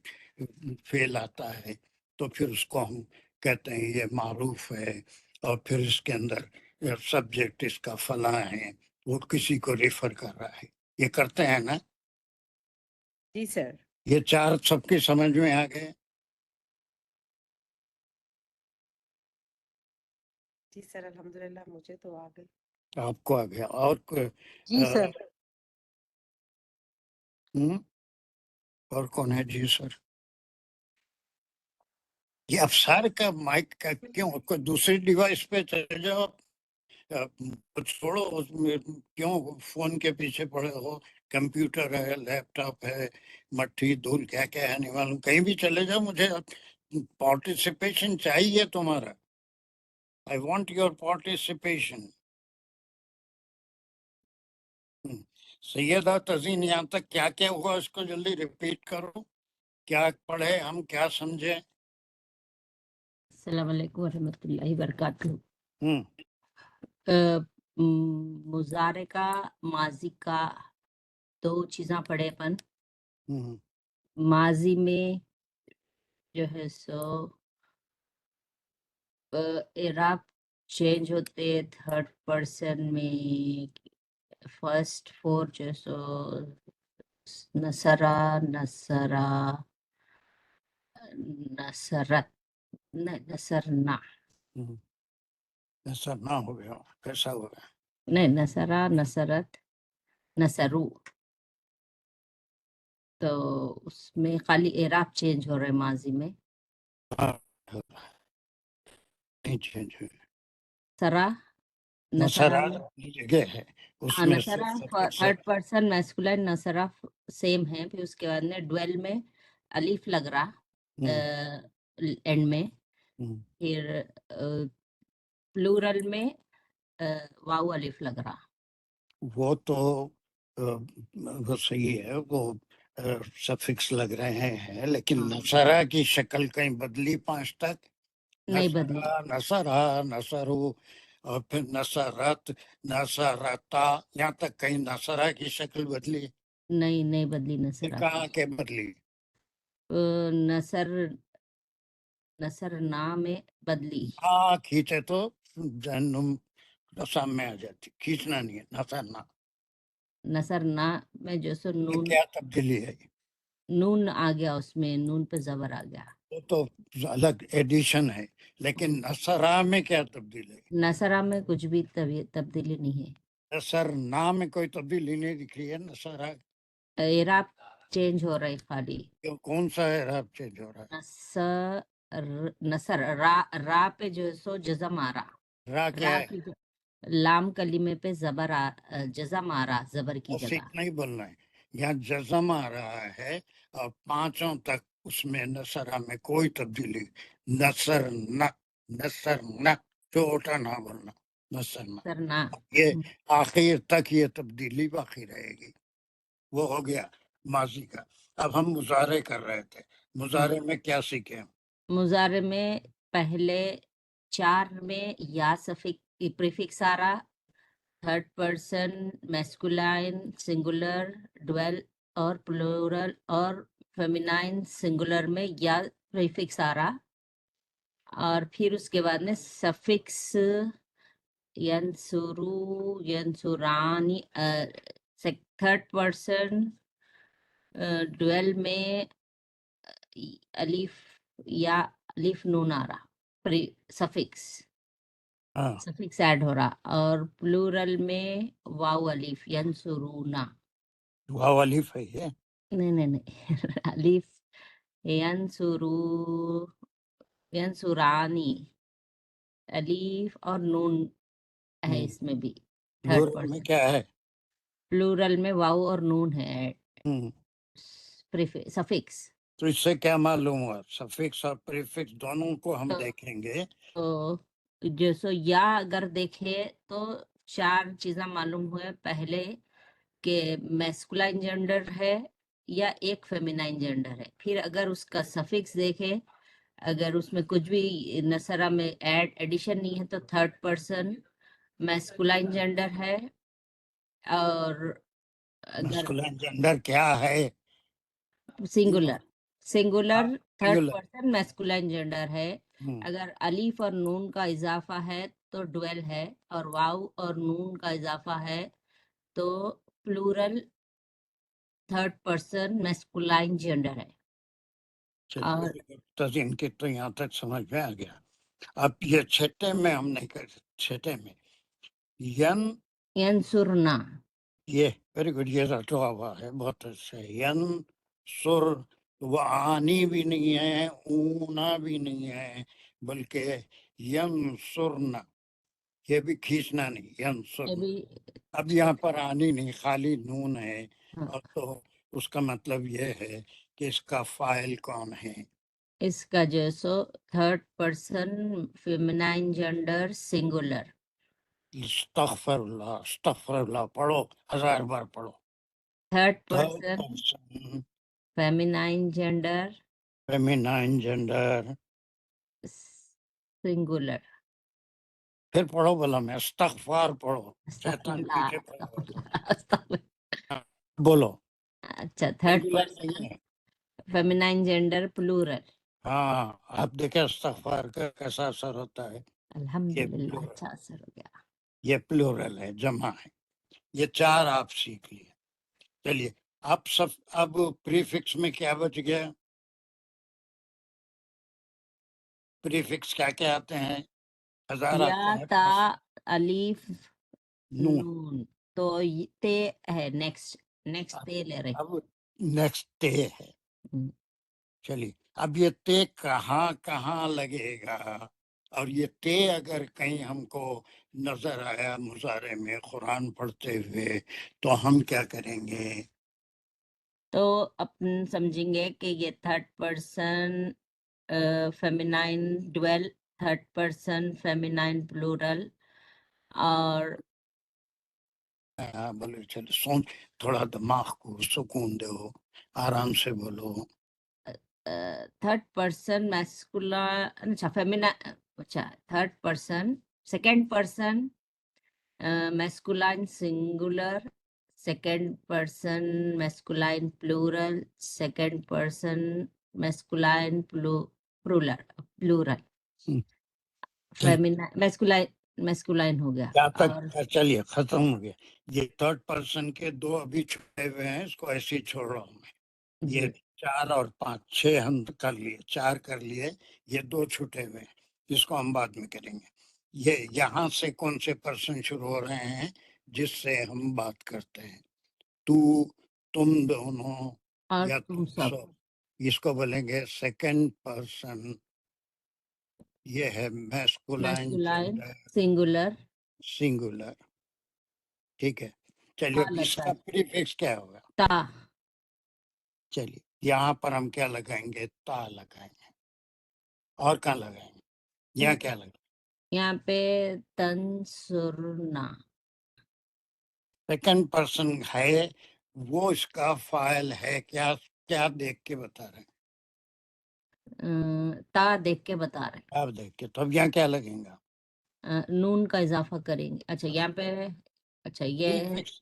فعل آتا ہے تو پھر اس کو ہم کہتے ہیں یہ معروف ہے اور پھر اس کے اندر سبجیکٹ اس کا فلاں ہے، وہ کسی کو ریفر کر رہا ہے. یہ کرتے ہیں نا. جی سر. یہ چار سب کی سمجھ میں آ گئے. جی سر الحمدللہ مجھے تو آ گئی. آپ کو آ گیا. اور جی سر. اور کون ہے؟ جی سر. یہ افسار کا مائک کا کیوں؟ کوئی دوسری ڈیوائس پہ چلے جاؤ. کچھ چھوڑو اس میں، کیوں فون کے پیچھے پڑے ہو؟ کمپیوٹر ہے، لیپ ٹاپ ہے، مٹھی دھول کیا کیا ہے نہیں معلوم. کہیں بھی چلے جاؤ. مجھے پارٹیسپیشن چاہیے تمہارا. I want your participation. Syeda Tazeen یہاں تک کیا کیا ہوا اس کو جلدی ریپیٹ کرو. کیا پڑھے ہم، کیا سمجھے؟ السلام علیکم ورحمۃ اللہ وبرکاتہ. ہوں مضارع کا ماضی کا دو چیزاں پڑھے اپن. ہوں ماضی میں جو ہے سو اعراب چینج ہوتے تھرڈ پرسن میں. فرسٹ فور جو ہے سو نصرہ، نصرہ، نصرت، نہیں نصرنا، ایسا نہ ہو گیا. کیسا ہو گیا؟ نہیں نصرہ، نصرت، نصرو. تو اس میں خالی اعراب چینج ہو رہا ہے ماضی میں. نہیں چینج ہوئی. سرا، نصرہ نصرہ میں اپنی جگہ ہے، اس ہاں میں نصرہ suffix ہے. تھرڈ پرسن میسکولائن نصرہ سیم ہے. پھر اس کے بعد میں ڈویل میں الف لگ رہا اینڈ میں. پھر پلورل میں واو الف لگ رہا. وہ تو وہ صحیح ہے، وہ سفکس لگ رہے ہیں، لیکن ہاں نصرہ کی شکل کہیں بدلی 5 تک؟ نہیں بدلی. نصرہ، نصرو، اور پھر نصرت، نصرتا، یہاں تک کہیں نصرہ کی شکل بدلی؟ نہیں بدلی یہ نصرہ کہاں کی. کے بدلی؟ نصر نام میں بدلی. ہاں کھینچے تو جہنم سامنے آ جاتی. کھینچنا نہیں ہے. نصرنا نصر نا میں جو سو یہ نون، کیا تبدیلی ہے؟ نون آ گیا اس میں، نون پہ زبر آ گیا. وہ تو الگ ایڈیشن ہے، لیکن نصرہ میں کیا تبدیلی ہے؟ نصرہ میں کچھ بھی تبدیلی نہیں ہے. نصر نام میں کوئی تبدیلی نہیں دکھ رہی ہے. نصرہ اعراب چینج ہو رہا ہے خالی. کون سا اعراب چینج ہو رہا نصر را پہ جو ہے سو جزم آ رہا. ہے؟ را کیا را ہے؟ کی لام کلمے پہ زبر جزم آ رہا زبر کی جگہ. توفیق نہیں بولنا ہے. یہاں جزم آ رہا ہے اور 5 تک اس میں نصرہ میں کوئی تبدیلی. نصر نہ چھوٹا نہ بولنا. نصر نہ. سرنا. یہ آخر تک یہ تبدیلی باقی رہے گی. وہ ہو گیا ماضی کا. اب ہم مضارع کر رہے تھے. مضارع میں کیا سیکھیں؟ مضارع میں پہلے 4 میں یا پریفکس آ رہا، third person masculine singular dwell اور plural اور feminine singular میں یا prefix آ رہا اور پھر اس کے بعد میں suffix ینسرو ینسرانی تھرڈ پرسن ڈویل میں الف یا الف نون آ رہا سفکس ہاں سفکس ایڈ ہو رہا اور پلورل میں واو الف ینسرونا واو الف ہے یہ نہیں الف ینسرو ینسرانی الف اور نون ہے اس میں بھی تھرڈ پلورل میں پرسن کیا ہے پلورل میں واو اور نون ہے ہم، سفکس تو اس سے کیا معلوم ہوا سفکس اور پریفکس دونوں کو ہم دیکھیں گے تو جو سو یا اگر دیکھے تو چار چیزاں معلوم ہوئے پہلے کہ میسکولائن جینڈر ہے یا ایک فیمینائن جینڈر ہے پھر اگر اس کا سفکس دیکھے اگر اس میں کچھ بھی نصرہ میں ایڈیشن نہیں ہے تو تھرڈ پرسن میسکولائن جینڈر ہے اور اگر مسکولین جینڈر کیا ہے singular third singular. Person masculine gender ہے ہم، اگر الف اور نون کا اضافہ ہے تو ڈویل ہے اور واو اور نون کا اضافہ ہے تو plural third person masculine gender ہے چلیے اور very good. تو ان کی تو یہاں تک سمجھ میں آ گیا اب یہ چھٹے میں ہم نہیں کر چھٹے میں ین ینسرنا یہ ویری گڈ یہ رٹا ہوا ہے بہت اچھا ہے ین سر وہ آنی بھی نہیں ہے اونا بھی نہیں ہے بلکہ ین سرنا یہ بھی کھینچنا نہیں ین یہ سرنا بھی اب یہاں پر آنی نہیں خالی نون ہے ہاں، اور تو اس کا مطلب یہ ہے کہ اس کا فاعل کون ہے اس کا جو so third person feminine gender singular استغفر اللہ پڑھو 1000 بار پڑھو third third person person feminine gender feminine gender singular پھر پڑھو بلا میں استغفار پڑھو شیطان پیچھے پڑا ہوتا ہے بولو اچھا تھرڈ سنگولر پرسن نہیں ہے فیمینائن جینڈر پلورل ہاں آپ دیکھیں استغفار کا کیسا اثر ہوتا ہے یہ الحمدللہ پلورل اچھا اثر ہو گیا یہ پلورل ہے جمع ہے یہ 4 آپ سیکھ لیے چلیے اب پریفکس میں کیا بچ گیا پریفکس کیا کیا آتے ہیں 1000 یا آتے ہیں تا بس الف نون نون تو تے ہے نیکسٹ تے لے رہے اب نیکسٹ تے ہے ہم، چلیے اب یہ تے کہاں کہاں لگے گا اور یہ تے اگر کہیں ہم کو نظر آیا مظاہرے میں قرآن پڑھتے ہوئے تو ہم کیا کریں گے تو اپن سمجھیں گے کہ یہ third person feminine dual third person feminine plural اور بولے چلے سوچ تھوڑا دماغ کو سکون دو آرام سے بولو تھرڈ پرسن میسکولا اچھا اچھا third person second person masculine singular second person masculine plural second person masculine plural ہم، میسکولائن ہو گیا یہاں اور تک چلیے ختم ہو گیا یہ تھرڈ پرسن کے 2 ابھی چھوٹے ہوئے ہیں اس کو ایسے ہی چھوڑ رہا ہوں میں یہ جی 4 اور 5 6 ہم کر لیے 4 کر لیے یہ 2 چھوٹے ہوئے ہیں جس کو ہم بعد میں کریں گے یہ یہاں سے کون سے پرسن شروع ہو رہے ہیں جس سے ہم بات کرتے ہیں تو تم دونوں اور یا تم تم سب سب اس کو بولیں گے سیکنڈ پرسن یہ ہے میسکولائن میسکولائن جینڈر سنگولر سنگولر ٹھیک ہے چلیے اب اس لگتا کا ہے پریفکس کیا ہوگا تا چلیے یہاں پر ہم کیا لگائیں گے تا لگائیں گے اور کہاں لگائیں گے یہاں کیا لگائیں یہاں پہ تنسرنا سیکنڈ پرسن ہے وہ اس کا فائل ہے کیا کیا دیکھ کے بتا رہے ہیں تا دیکھ کے بتا رہے ہیں آپ دیکھ کے تو اب یہاں کیا لگیں گا نون کا اضافہ کریں گے اچھا یہاں پہ اچھا یہ prefix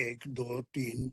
1 2 3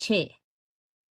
6।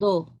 2।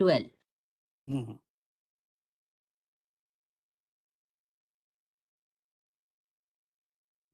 12।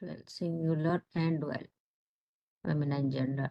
dual, singular and dual, feminine gender.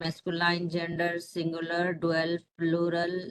masculine gender singular, dual, plural,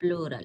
plural.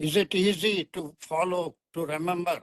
Is it easy to follow, to remember?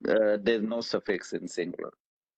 there is no suffix in singular.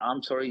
I'm sorry,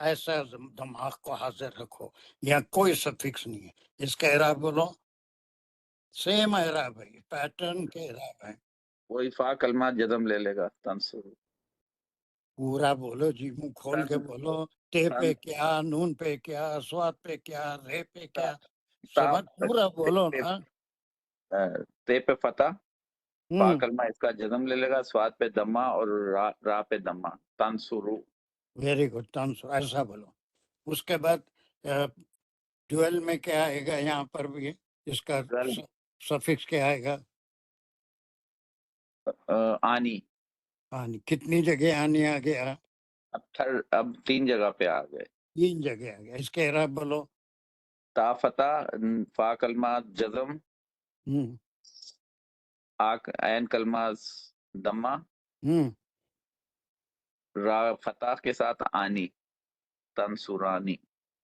ایسا دماغ کو حاضر رکھو، یا کوئی سفکس نہیں ہے. اس کا اعراب بولو. سیم اعراب ہے، پیٹرن کے اعراب ہے. وہی فا کلمہ جزم لے لے گا. تنصرو. پورا بولو جی، منہ کھول کے بولو. تے پہ کیا، نون پہ کیا، سواد پہ کیا، رے پہ کیا، سبت پورا بولو نا. تے پہ فتح، فا ہوں، کلمہ اس کا جزم لے لے گا، سواد پہ دمہ اور را پہ دمہ. تنصرو. Very good. ایسا بولو. اس کے بعد ڈویل میں کیا آئے گا؟ یہاں پر بھی اس کا سفکس کیا آئے گا؟ آنی. آنی. کتنی جگہ آنی آ گیا؟ اب 3 جگہ پہ آ گئے. 3 جگہ آ گیا. اس کے اعراب بولو. تا فتح، فا کلمہ جزم، ہوں عین کلمہ دمہ، ہوں را فتح کے ساتھ آنی. تنصرانی.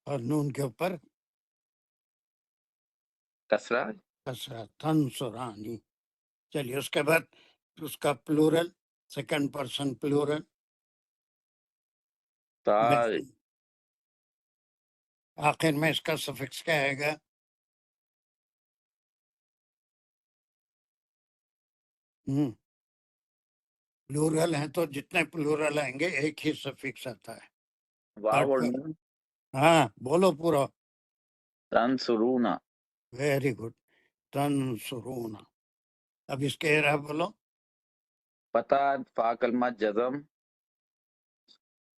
اور نون کے اوپر کسرہ. کسرہ. تنصرانی. چلیے اس کے بعد اس کا پلورل، سیکنڈ پرسن پلورل. تا آخر میں اس کا سفکس کیا آئے گا؟ پلورل ہیں تو جتنے پلورل آئیں گے ایک ہی سفکس آتا ہے. واو اور نون. ہاں بولو پورا. تنصرونا. Very good. تنصرون. اب اس کے اعراب بولو. فتح، فا کلمہ جزم،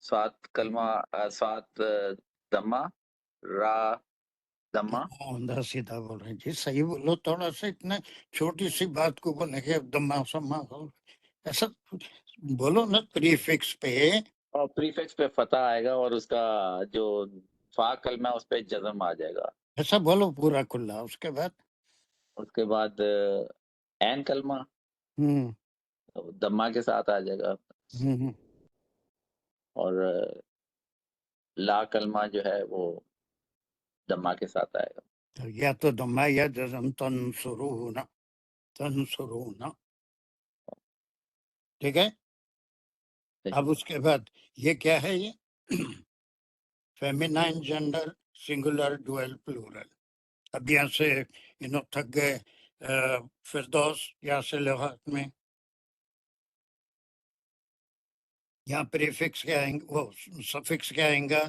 سات دمہ، را دمہ. اندر سیدھا بول رہے ہیں جی، صحیح بولو. تھوڑا سا اتنا چھوٹی سی بات کو بولنے کے دماغ سما ایسا بولو نا. پریفکس پہ اور پریفکس پہ فتح آئے گا اور اس کا جو فا کلمہ اس پہ جزم آ جائے گا. ایسا بولو پورا کھلا. اس کے بعد اس کے بعد عین کلمہ ہوں دمہ کے ساتھ آ جائے گا، ہوں اور لا کلمہ جو ہے وہ دمہ کے ساتھ آئے گا. تو یا تو دمہ یا جزم. تنصرون. تنصرون. ٹھیک ہے. اب اس کے بعد یہ کیا ہے؟ یہ فیمینائن جینڈر، سنگولر، ڈویل، پلورل. اب یہاں سے تھک گئے. فردوس یہاں سے لغات میں یہاں پریفکس کیا آئیں گا؟ وہ سفکس کیا آئیں گا؟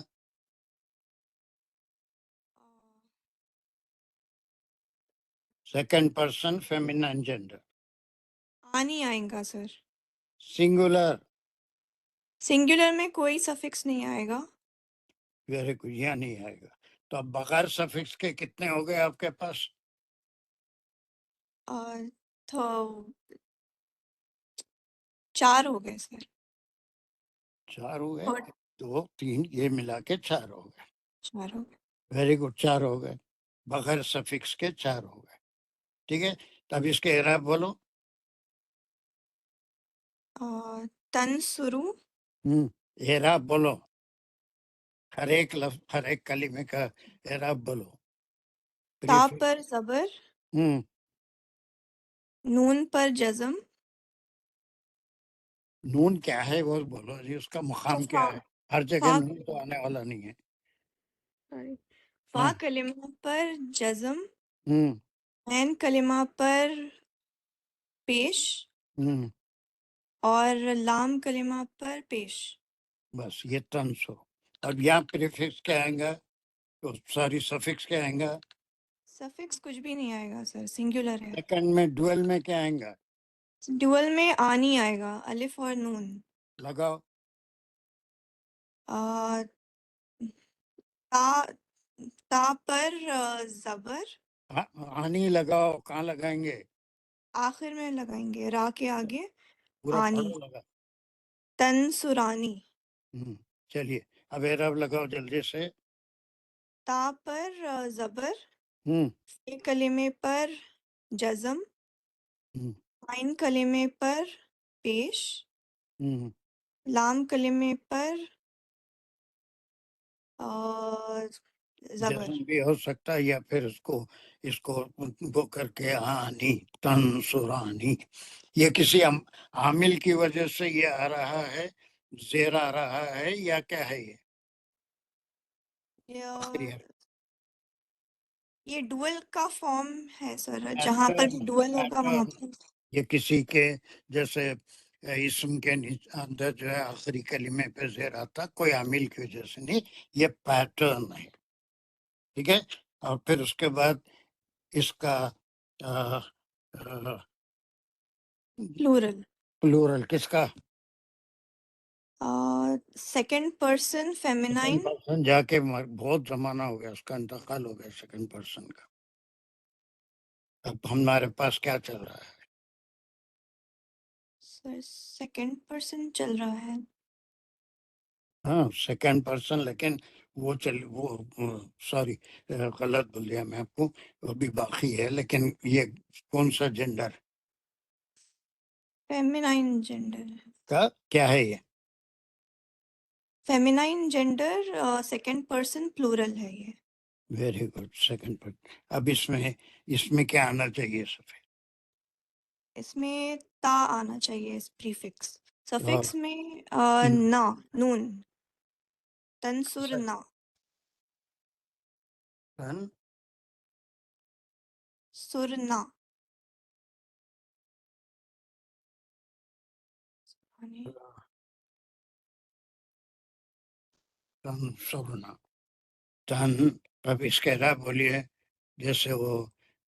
Second person feminine gender. آنی آئیں گا سر. سنگولر. سنگولر میں کوئی سفکس نہیں آئے گا. Very good. یہاں نہیں آئے گا. تو اب بغیر سفکس کے کتنے ہو گئے آپ کے پاس؟ تو 4 ہو گئے سر. 4 ہو گئے. اور 2 3 یہ ملا کے 4 ہو گئے. 4 ہو گئے. Very good. 4 ہو گئے. بغیر سفکس کے 4 ہو گئے. ٹھیک ہے. تب اس کے اعراب بولو. تنصرو. اعراب بولو. ہر ایک لفظ، ہر ایک کلمے کا اعراب بولو. تا پر زبر، نون پر جزم. نون کیا ہے وہ بولو جی. اس کا مقام کیا ہے؟ ہر جگہ فا نون تو آنے والا نہیں ہے. فا کلمہ پر جزم، ہوں عین کلمہ پر پیش، اور لام کلمہ پر پیش. بس یہ تنس ہو. اب یہاں پریفکس کیا آئیں گا؟ ساری سفکس کیا آئیں گا؟ سفکس کچھ بھی نہیں آئے گا سر، سنگولر ہے. سیکنڈ میں ڈویل میں کیا آئیں گا؟ ڈوئل میں آنی آئے گا، الف اور نون. لگاؤ. تا پر زبر. آنی لگاؤ. کہاں لگائیں گے؟ آخر میں لگائیں گے، را کے آگے پورا آنی. پڑھو. لگا. تنصرانی. چلیے اب اعراب لگاؤ جلدی سے. تا پر زبر، ہوں فے کلمے پر جزم، عین کلمے پر پیش، لام کلمے پر زبر. جزم بھی ہو سکتا ہے، یا پھر اس کو وہ کر کے آنی. تنصرانی. یہ کسی عامل کی وجہ سے یہ آ رہا ہے، زیر آ رہا ہے، یا کیا ہے یہ؟ آخری حرف یہ ڈوئل کا فارم ہے سر، جہاں پر بھی ڈوئل ہوگا وہاں پر یہ کسی کے جیسے اسم کے اندر جو ہے آخری کلمے پہ زیر آتا کوئی عامل کی وجہ سے نہیں، یہ پیٹرن ہے، ٹھیک ہے. اور پھر اس کے بعد اس کا پلورل. پلورل کس کا؟ Second person فیمینائن. پرسن جا کے بہت زمانہ ہو گیا، اس کا انتقال ہو گیا سیکنڈ پرسن کا. اب ہمارے پاس کیا چل رہا ہے؟ سر سیکنڈ پرسن چل رہا ہے. ہاں سیکنڈ پرسن، لیکن وہ سوری غلط بول دیا میں آپ کو، وہ بھی باقی ہے، لیکن یہ کون سا جینڈر فیمینائن جینڈر. کا کیا ہے؟ یہ فیمینائن جینڈر سیکنڈ پرسن پلورل ہے یہ. Very good, second person. اب اس میں کیا آنا چاہیے سفید؟ اس میں تا آنا چاہیے پریفکس. سفکس میں ہم۔ نا، نون، تنصر نا. سرنا. تنصرنا، تن. اب اس کے علاوہ بولیے، جیسے وہ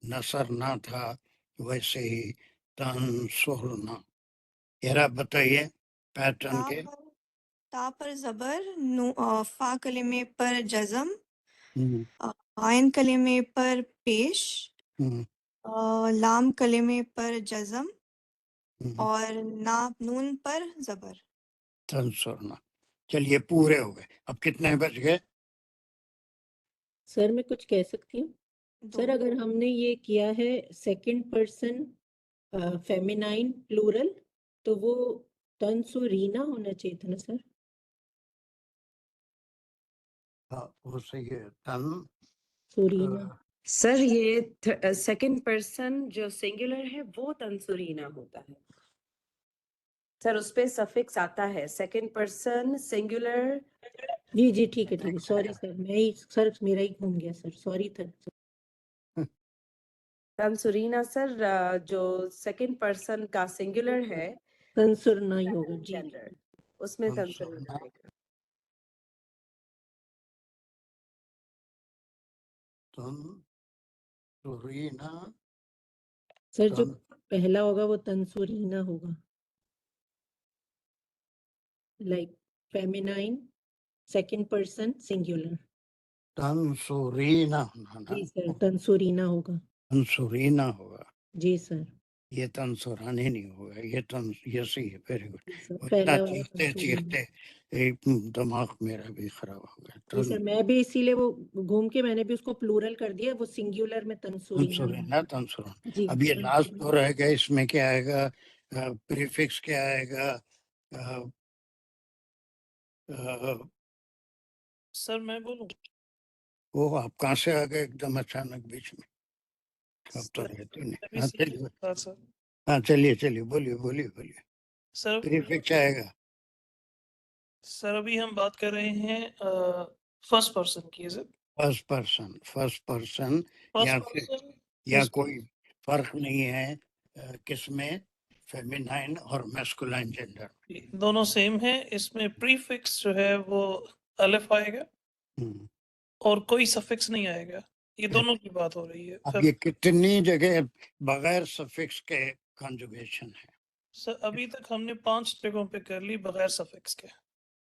نصر نہ تھا ویسے ہی تنصرنا. اعراب بتائیے پیٹرن کے. تا پر زبر، فا کلمے پر جزم، ہم، عین کلمے پر پیش، ہم، لام کلمے پر جزم ہم. اور نون پر زبر. تنصرنا. چلیے پورے ہو گئے. اب کتنے بچ گئے؟ سر میں کچھ کہہ سکتی ہوں؟ دو. سر اگر ہم نے یہ کیا ہے سیکنڈ پرسن فیمینائن پلورل تو وہ تنصرینا ہونا چاہیے تھا نا سر؟ ہاں وہ صحیح ہے. تن سورینا. سر یہ سیکنڈ پرسن جو سنگولر ہے وہ تنصرینا ہوتا ہے سر، اس پہ سفکس آتا ہے. Second person singular. جی جی ٹھیک ہے سوری سر، سر میرا ہی گھوم گیا سر، سوری تھا. تنصرینا سر جو سیکنڈ پرسن کا سنگولر ہے تنصرنا ہی ہوگا. جی جینڈر، اس میں تنصرینا تنصرنا. آئے گا. تنصرینا. سر جو پہلا ہوگا وہ تنصرینا ہوگا، لائک فیمینائن سیکنڈ پرسن سنگولر. تنصرینا ہونا نا، جی سر تنصرینا ہوگا. تنصرینا ہوگا. جی سر. یہ تنصرانے نہیں ہوگا، یہ صحیح ہے. Very good. جی سر اتنا پہلا ہوگا چیختے تنصرینا. چیختے دماغ میرا بھی خراب ہو گیا. جی سر میں بھی اسی لیے وہ گھوم کے میں نے بھی اس کو پلورل کر دیا، وہ سنگولر میں تنصرینا. تنصرینا، تنصران. جی اب یہ لاسٹ تو رہ گا، اس میں کیا آئے گا؟ پریفکس کیا آئے گا؟ سر میں بولوں؟ وہ آپ کہاں سے آ گئے ایک دم اچانک بیچ میں؟ اب تو رہتے نہیں. ہاں چلیے، ہاں چلیے بولیے. سر پریفکس آئے گا. سر ابھی ہم بات کر رہے ہیں فرسٹ پرسن کی. فرسٹ پرسن یا کوئی فرق نہیں ہے کس میں، فیمینائن اور میسکولائن جینڈر. دونوں سیم ہیں. اس میں پری فکس جو ہے وہ الف آئے گا اور کوئی سفکس نہیں آئے گا. یہ دونوں کی بات ہو رہی ہے. اب یہ کتنی جگہ بغیر سفکس کے کنجوگیشن ہے؟ سر ابھی تک ہم نے 5 جگہوں پہ کر لی بغیر سفکس کے.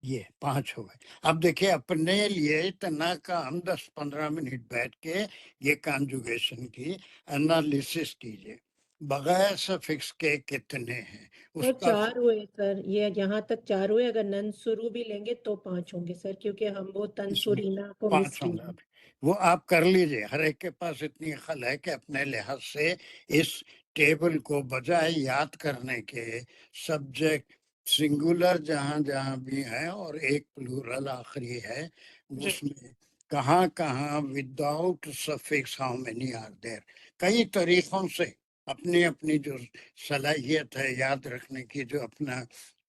یہ 5 ہو گئے. اب دیکھیں اپنے لیے اتنا کام 10-15 منٹ بیٹھ کے یہ کنجوگیشن کی انالیسس کیجئے. بغیر سفکس کے کتنے ہیں؟ اس سر کا 4 ہوئے سر، یہ یہاں تک 4 ہوئے. اگر ننسرو بھی لیں گے تو 5 ہوں گے سر، کیونکہ ہم وہ تنصرینا کو مس 5 ہوں کیے. گے. وہ آپ کر لیجئے. ہر ایک کے پاس اتنی عقل ہے کہ اپنے لحاظ سے اس ٹیبل کو بجائے یاد کرنے کے سبجیکٹ سنگولر جہاں جہاں بھی ہے اور ایک پلورل آخری ہے، اس میں کہاں کہاں without suffix how many are there. کئی طریقوں سے اپنی جو صلاحیت ہے یاد رکھنے کی، جو اپنا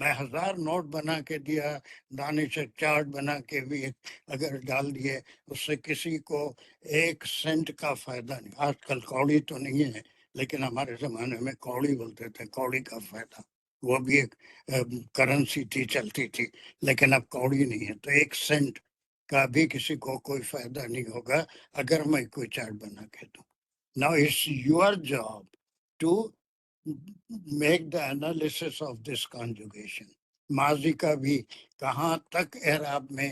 میں 1000 نوٹ بنا کے دیا، دانش ایک چارٹ بنا کے بھی اگر ڈال دیے، اس سے کسی کو 1 سینٹ کا فائدہ نہیں۔ آج کل کوڑی تو نہیں ہے، لیکن ہمارے زمانے میں کوڑی بولتے تھے، کوڑی کا فائدہ، وہ بھی ایک کرنسی تھی، چلتی تھی، لیکن اب کوڑی نہیں ہے، تو 1 سینٹ کا بھی کسی کو کوئی فائدہ نہیں ہوگا اگر میں کوئی چارٹ بنا کے دوں۔ Now it's your job to make the analysis of this conjugation. ماضی کا بھی کہاں تک اعراب میں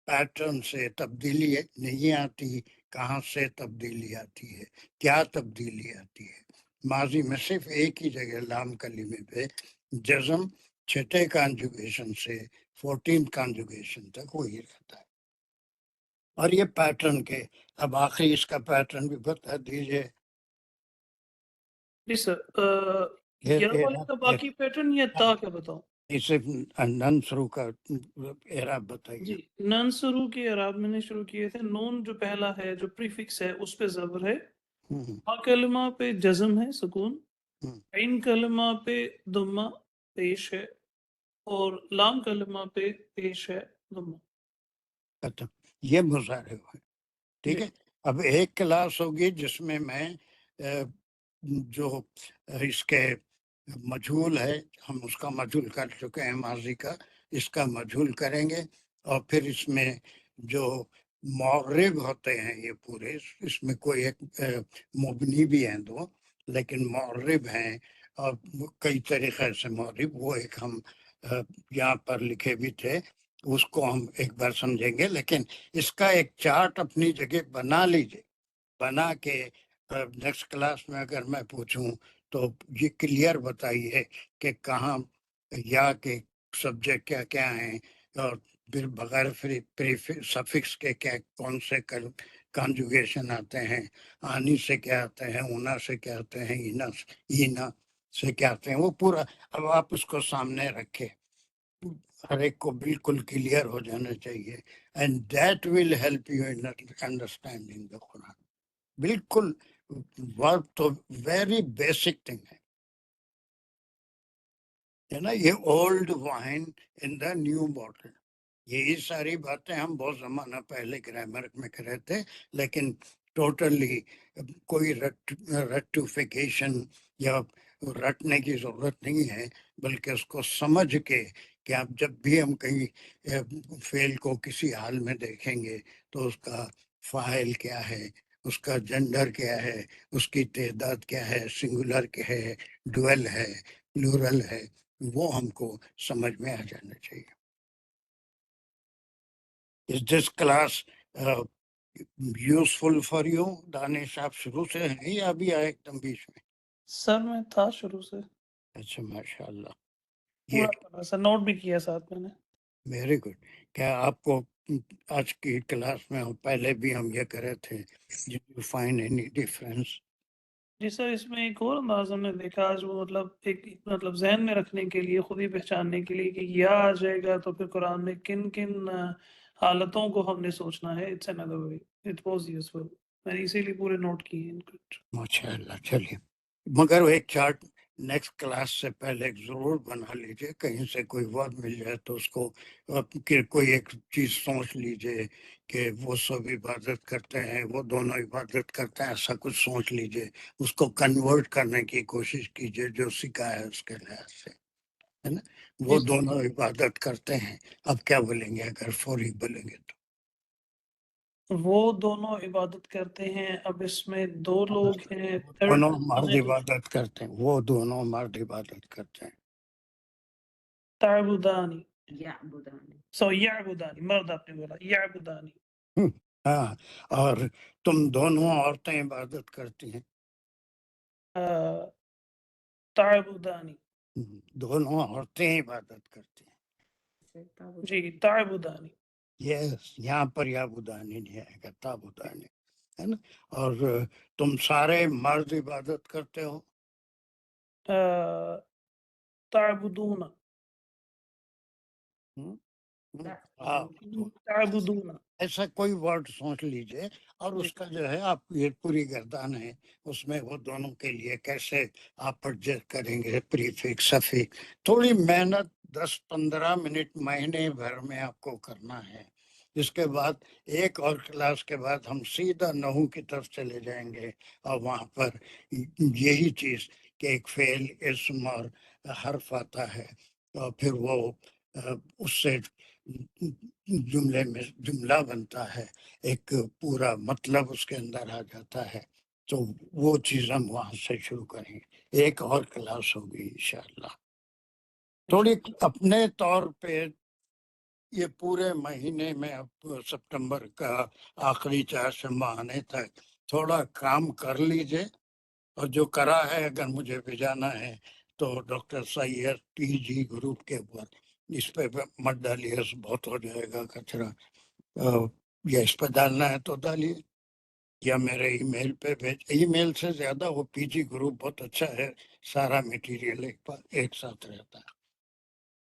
پیٹرن سے تبدیلی نہیں آتی، کہاں سے تبدیلی آتی ہے، کیا تبدیلی آتی ہے۔ ماضی میں صرف ایک ہی جگہ لام کلمے پہ جزم 6 کانجوگیشن سے 14 کانجوگیشن تک وہی رہتا ہے، اور یہ پیٹرن کے اب آخری اس کا پیٹرن بھی بتا دیجئے۔ جی سر، یہ یا والے کا باقی پیٹرن یا تا کا بتاؤں؟ صرف نن شروع کا اعراب بتائیے۔ جی، نن شروع کے اعراب میں نے شروع کیے تھے۔ نون جو پہلا ہے، جو پریفکس ہے، اس پہ زبر ہے، ہا کلمہ پہ جزم ہے، سکون، عین کلمہ پہ دمہ پیش ہے، اور لام کلمہ پہ پیش ہے دمہ۔ ختم، یہ مظاہرے ہوئے، ٹھیک ہے۔ اب ایک کلاس ہوگی جس میں میں جو اس کے مجہول ہے، ہم اس کا مجہول کر چکے ہیں ماضی کا، اس کا مجہول کریں گے، اور پھر اس میں جو معرب ہوتے ہیں یہ پورے، اس میں کوئی ایک مبنی بھی ہیں 2، لیکن معرب ہیں، اور کئی طریقے سے معرب، وہ ایک ہم یہاں پر لکھے بھی تھے، اس کو ہم ایک بار سمجھیں گے، لیکن اس کا ایک چارٹ اپنی جگہ بنا لیجئے، بنا کے نیکسٹ کلاس میں اگر میں پوچھوں تو یہ کلیئر بتائیے کہ کہاں یا کے سبجیکٹ کیا کیا ہیں، اور پھر بغیر سفکس کے کیا کون سے کانجوگیشن آتے ہیں، آنی سے کیا آتے ہیں، اونا سے کیا آتے ہیں، اینا سے کیا آتے ہیں، وہ پورا اب آپ اس کو سامنے رکھے، ہر ایک کو بالکل کلیئر ہو جانا چاہیے، and that will help you in understanding the Quran. بالکل ورب تو ویری بیسک تھنگ ہے نا، یہ old wine in the new bottle, یہی ساری باتیں ہم بہت زمانہ پہلے گرامر میں کرے تھے، لیکن ٹوٹلی کوئی ریکٹیفیکیشن یا رٹنے کی ضرورت نہیں ہے، بلکہ اس کو سمجھ کے کہ اب جب بھی ہم کہیں فعل کو کسی حال میں دیکھیں گے تو اس کا فاعل کیا ہے، اس کا جنڈر کیا ہے، اس کی تعداد کیا ہے، سنگولر کیا ہے، ڈویل ہے، پلورل ہے، وہ ہم کو سمجھ میں آ جانا چاہیے۔ Is this class useful for you؟ دانش آپ شروع سے ہیں یا ابھی آئے ایک دم بیچ میں؟ سر میں تھا شروع سے، اچھا، ماشاء اللہ، یہ پورا پڑھا سر، نوٹ بھی کیا ساتھ میں نے۔ Very good. کیا آپ کو آج کی کلاس میں پہلے بھی ہم یہ کرے تھے، you find any difference؟ جی سر، اس میں ایک اور انداز ہم نے دیکھا آج، وہ مطلب ذہن میں رکھنے کے لیے، خود ہی پہچاننے کے لیے کہ یا آ جائے گا تو پھر قرآن میں کن کن حالتوں کو ہم نے سوچنا ہے۔ It's another way، it was useful، میں نے اسی لیے پورے نوٹ کیے ہیں ان کو۔ ماشاء اللہ، چلیے، مگر ایک چارٹ نیکسٹ کلاس سے پہلے ضرور بنا لیجئے، کہیں سے کوئی ورڈ مل جائے تو اس کو کوئی ایک چیز سوچ لیجئے کہ وہ سب عبادت کرتے ہیں، وہ دونوں عبادت کرتے ہیں، ایسا کچھ سوچ لیجئے، اس کو کنورٹ کرنے کی کوشش کیجئے جو سکھایا ہے اس کے لحاظ سے، ہے نا، وہ دونوں عبادت کرتے ہیں، اب کیا بولیں گے اگر فوری بولیں گے تو؟ وہ دونوں عبادت کرتے ہیں، اب اس میں 2 لوگ ہیں، دونوں مرد عبادت کرتے ہیں، وہ دونوں مرد عبادت کرتے ہیں۔ تعبدانی، یعبدانی، یعبدانی، مرد آپ نے بولا، یعبدانی، ہاں، اور تم دونوں عورتیں عبادت کرتی ہیں، تعبدانی، دونوں عورتیں عبادت کرتی ہیں، جی، تعبدانی، یس، یہاں پر یعبدانی نہیں آئے گا، تعبدانی، ہے نا، اور تم سارے مرد عبادت کرتے ہو، تعبدون، ہاں، تعبدون، ایسا کوئی ورڈ سوچ لیجئے، اور اس کا جو ہے آپ یہ پوری گردان ہے، اس میں وہ دونوں کے لیے کیسے آپ ایڈجسٹ کریں گے، پریفکس، سفکس، تھوڑی محنت 10-15 منٹ مہینے بھر میں آپ کو کرنا ہے. اس کے بعد ایک اور کلاس کے بعد ہم سیدھا نحو کی طرف چلے جائیں گے اور وہاں پر یہی چیز کہ ایک فعل اسم اور حرف آتا ہے اور پھر وہ اس سے جملے میں جملہ بنتا ہے, ایک پورا مطلب اس کے اندر آ جاتا ہے. تو وہ چیز ہم وہاں سے شروع کریں گے. ایک اور کلاس ہوگی انشاءاللہ. تھوڑی اپنے طور پہ یہ پورے مہینے میں اب سپٹمبر کا آخری 4 ماہانے تک تھوڑا کام کر لیجئے, اور جو کرا ہے اگر مجھے بھیجانا ہے تو ڈاکٹر سید پی جی گروپ کے اوپر اس پہ مت ڈالیے, بہت ہو جائے گا کچرا. یا اس پہ ڈالنا ہے تو ڈالیے, یا میرے ای میل پہ بھیج. ای میل سے زیادہ وہ پی جی گروپ بہت اچھا ہے, سارا میٹیریل ایک ساتھ رہتا ہے.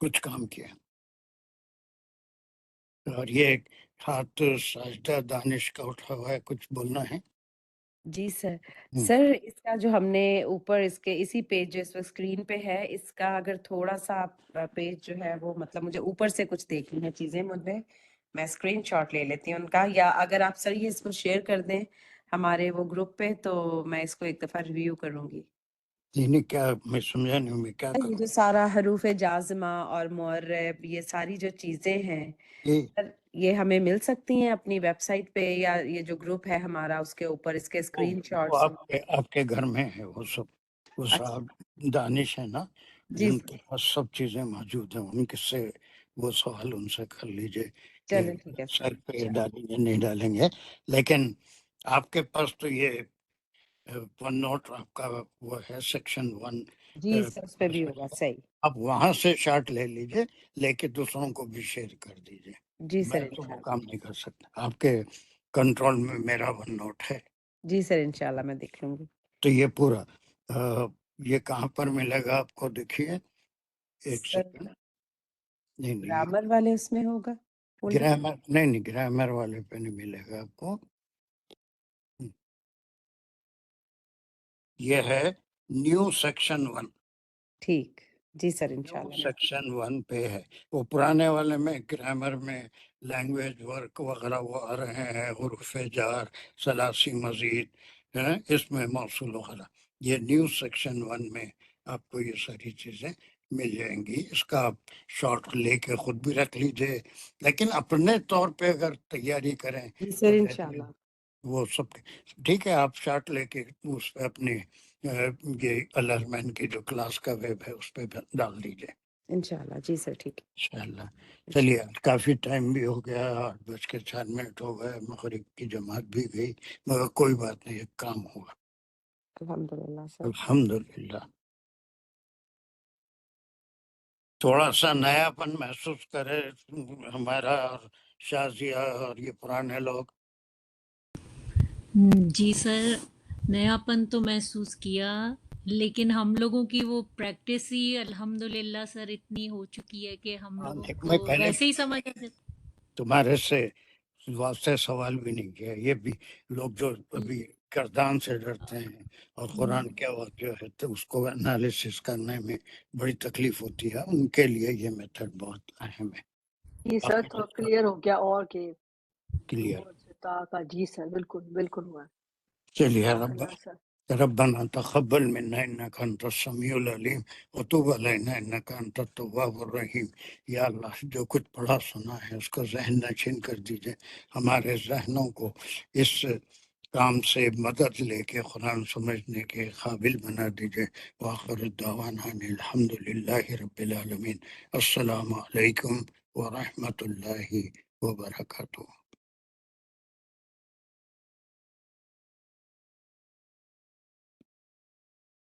کچھ کام کیا. اور یہ ہاتھ ساجدہ دانش کا اٹھا ہوا ہے, کچھ بولنا ہے؟ جی سر. سر اس کا جو ہم نے اوپر اس کے اسی پیج جو اس وقت اسکرین پہ ہے, اس کا اگر تھوڑا سا پیج جو ہے وہ مطلب مجھے اوپر سے کچھ دیکھنی ہے چیزیں, مجھے میں اسکرین شاٹ لے لیتی ہوں ان کا, یا اگر آپ سر یہ اس کو شیئر کر دیں ہمارے وہ گروپ پہ تو میں اس کو ایک دفعہ ریویو کروں گی. یعنی کیا میں سمجھا نہیں, میں کیا یہ کروں؟ جو سارا حروف جازمہ اور معرب یہ ساری جو چیزیں ہیں یہ سر, یہ ہمیں مل سکتی ہیں اپنی ویب سائٹ پہ, یا یہ جو گروپ ہے ہمارا اس کے اوپر اس کے اسکرین وہ شاٹس؟ آپ کے گھر میں ہے وہ سب, وہ صاحب دانش ہے نا, جی جن کے پاس سب چیزیں موجود ہیں, ان کے سے وہ سوال ان سے کر لیجئے کہ چلیں ٹھیک ہے سر پہ سر. ڈالیں گے نہیں ڈالیں گے. لیکن آپ کے پاس تو یہ ون نوٹ آپ کا وہ ہے سیکشن 1, جی سر اس پہ بھی ہوگا. صحیح. آپ وہاں سے شارٹ لے لیجئے, لے کے دوسروں کو بھی شیئر کر دیجئے. جی سر میں تو وہ انشاءاللہ. کام نہیں کر سکتا, آپ کے کنٹرول میں میرا ون نوٹ ہے. جی سر انشاءاللہ میں دیکھ لوں گی. تو یہ پورا یہ کہاں پر ملے گا آپ کو, دیکھیے ایک سر سیکنڈ. نہیں گرامر والے اس میں ہوگا folder؟ گرامر نہیں, گرامر والے پہ نہیں ملے گا آپ کو. یہ ہے نیو سیکشن 1. ٹھیک. جی سر نیو انشاءاللہ. سیکشن 1 پہ ہے. وہ پرانے والے میں گرامر میں لینگویج ورک وغیرہ وہ آ رہے ہیں, حروف جار, ثلاثی مزید, اس میں موصول وغیرہ. یہ نیو سیکشن 1 میں آپ کو یہ ساری چیزیں مل جائیں گی. اس کا آپ شارٹ لے کے خود بھی رکھ لیجئے, لیکن اپنے طور پہ اگر تیاری کریں جی تو سر بہترین. انشاءاللہ. وہ سب ٹھیک ہے, آپ شارٹ لے کے اس پہ اپنی یہ الرمین کی جو کلاس کا ویب ہے اس پہ ڈال دیجئے انشاءاللہ. جی سر ٹھیک ہے. انشاءاللہ. چلیے کافی ٹائم بھی ہو گیا, 8:04 ہو گئے, مغرب کی جماعت بھی گئی, مگر کوئی بات نہیں, ایک کام ہوا الحمدللہ سر. الحمدللہ. تھوڑا سا نیا پن محسوس کرے ہمارا اور شازیہ اور یہ پرانے لوگ. جی سر, نیاپن تو محسوس کیا, لیکن ہم لوگوں کی وہ پریکٹس ہی الحمدللہ سر اتنی ہو چکی ہے کہ ہم لوگوں میں کو پہلے ویسے ہی سمجھ آتے. تمہارے سے واسطے سوال بھی نہیں کیا. یہ بھی لوگ جو ابھی کردان سے ڈرتے ہیں اور قرآن کیا واقعہ ہے تو اس کو انالیسس کرنے میں بڑی تکلیف ہوتی ہے, ان کے لیے یہ میتھڈ بہت اہم ہے. جی سر تو کلیئر ہو گیا اور کہ کلیئر. کا. جی سر بالکل بالکل ہوا. چلیے, جزاک اللہ سر. ربنا تقبل منا انك انت السميع العليم وتب علينا انك انت التواب الرحيم. یا اللہ, جو کچھ پڑھا سنا ہے اس کو ذہن نشین کر دیجئے, ہمارے ذہنوں کو اس کام سے مدد لے کے قرآن سمجھنے کے قابل بنا دیجئے. وآخر الدعوانا ان الحمدللہ رب العالمین. السلام علیکم ورحمۃ اللہ وبرکاتہ.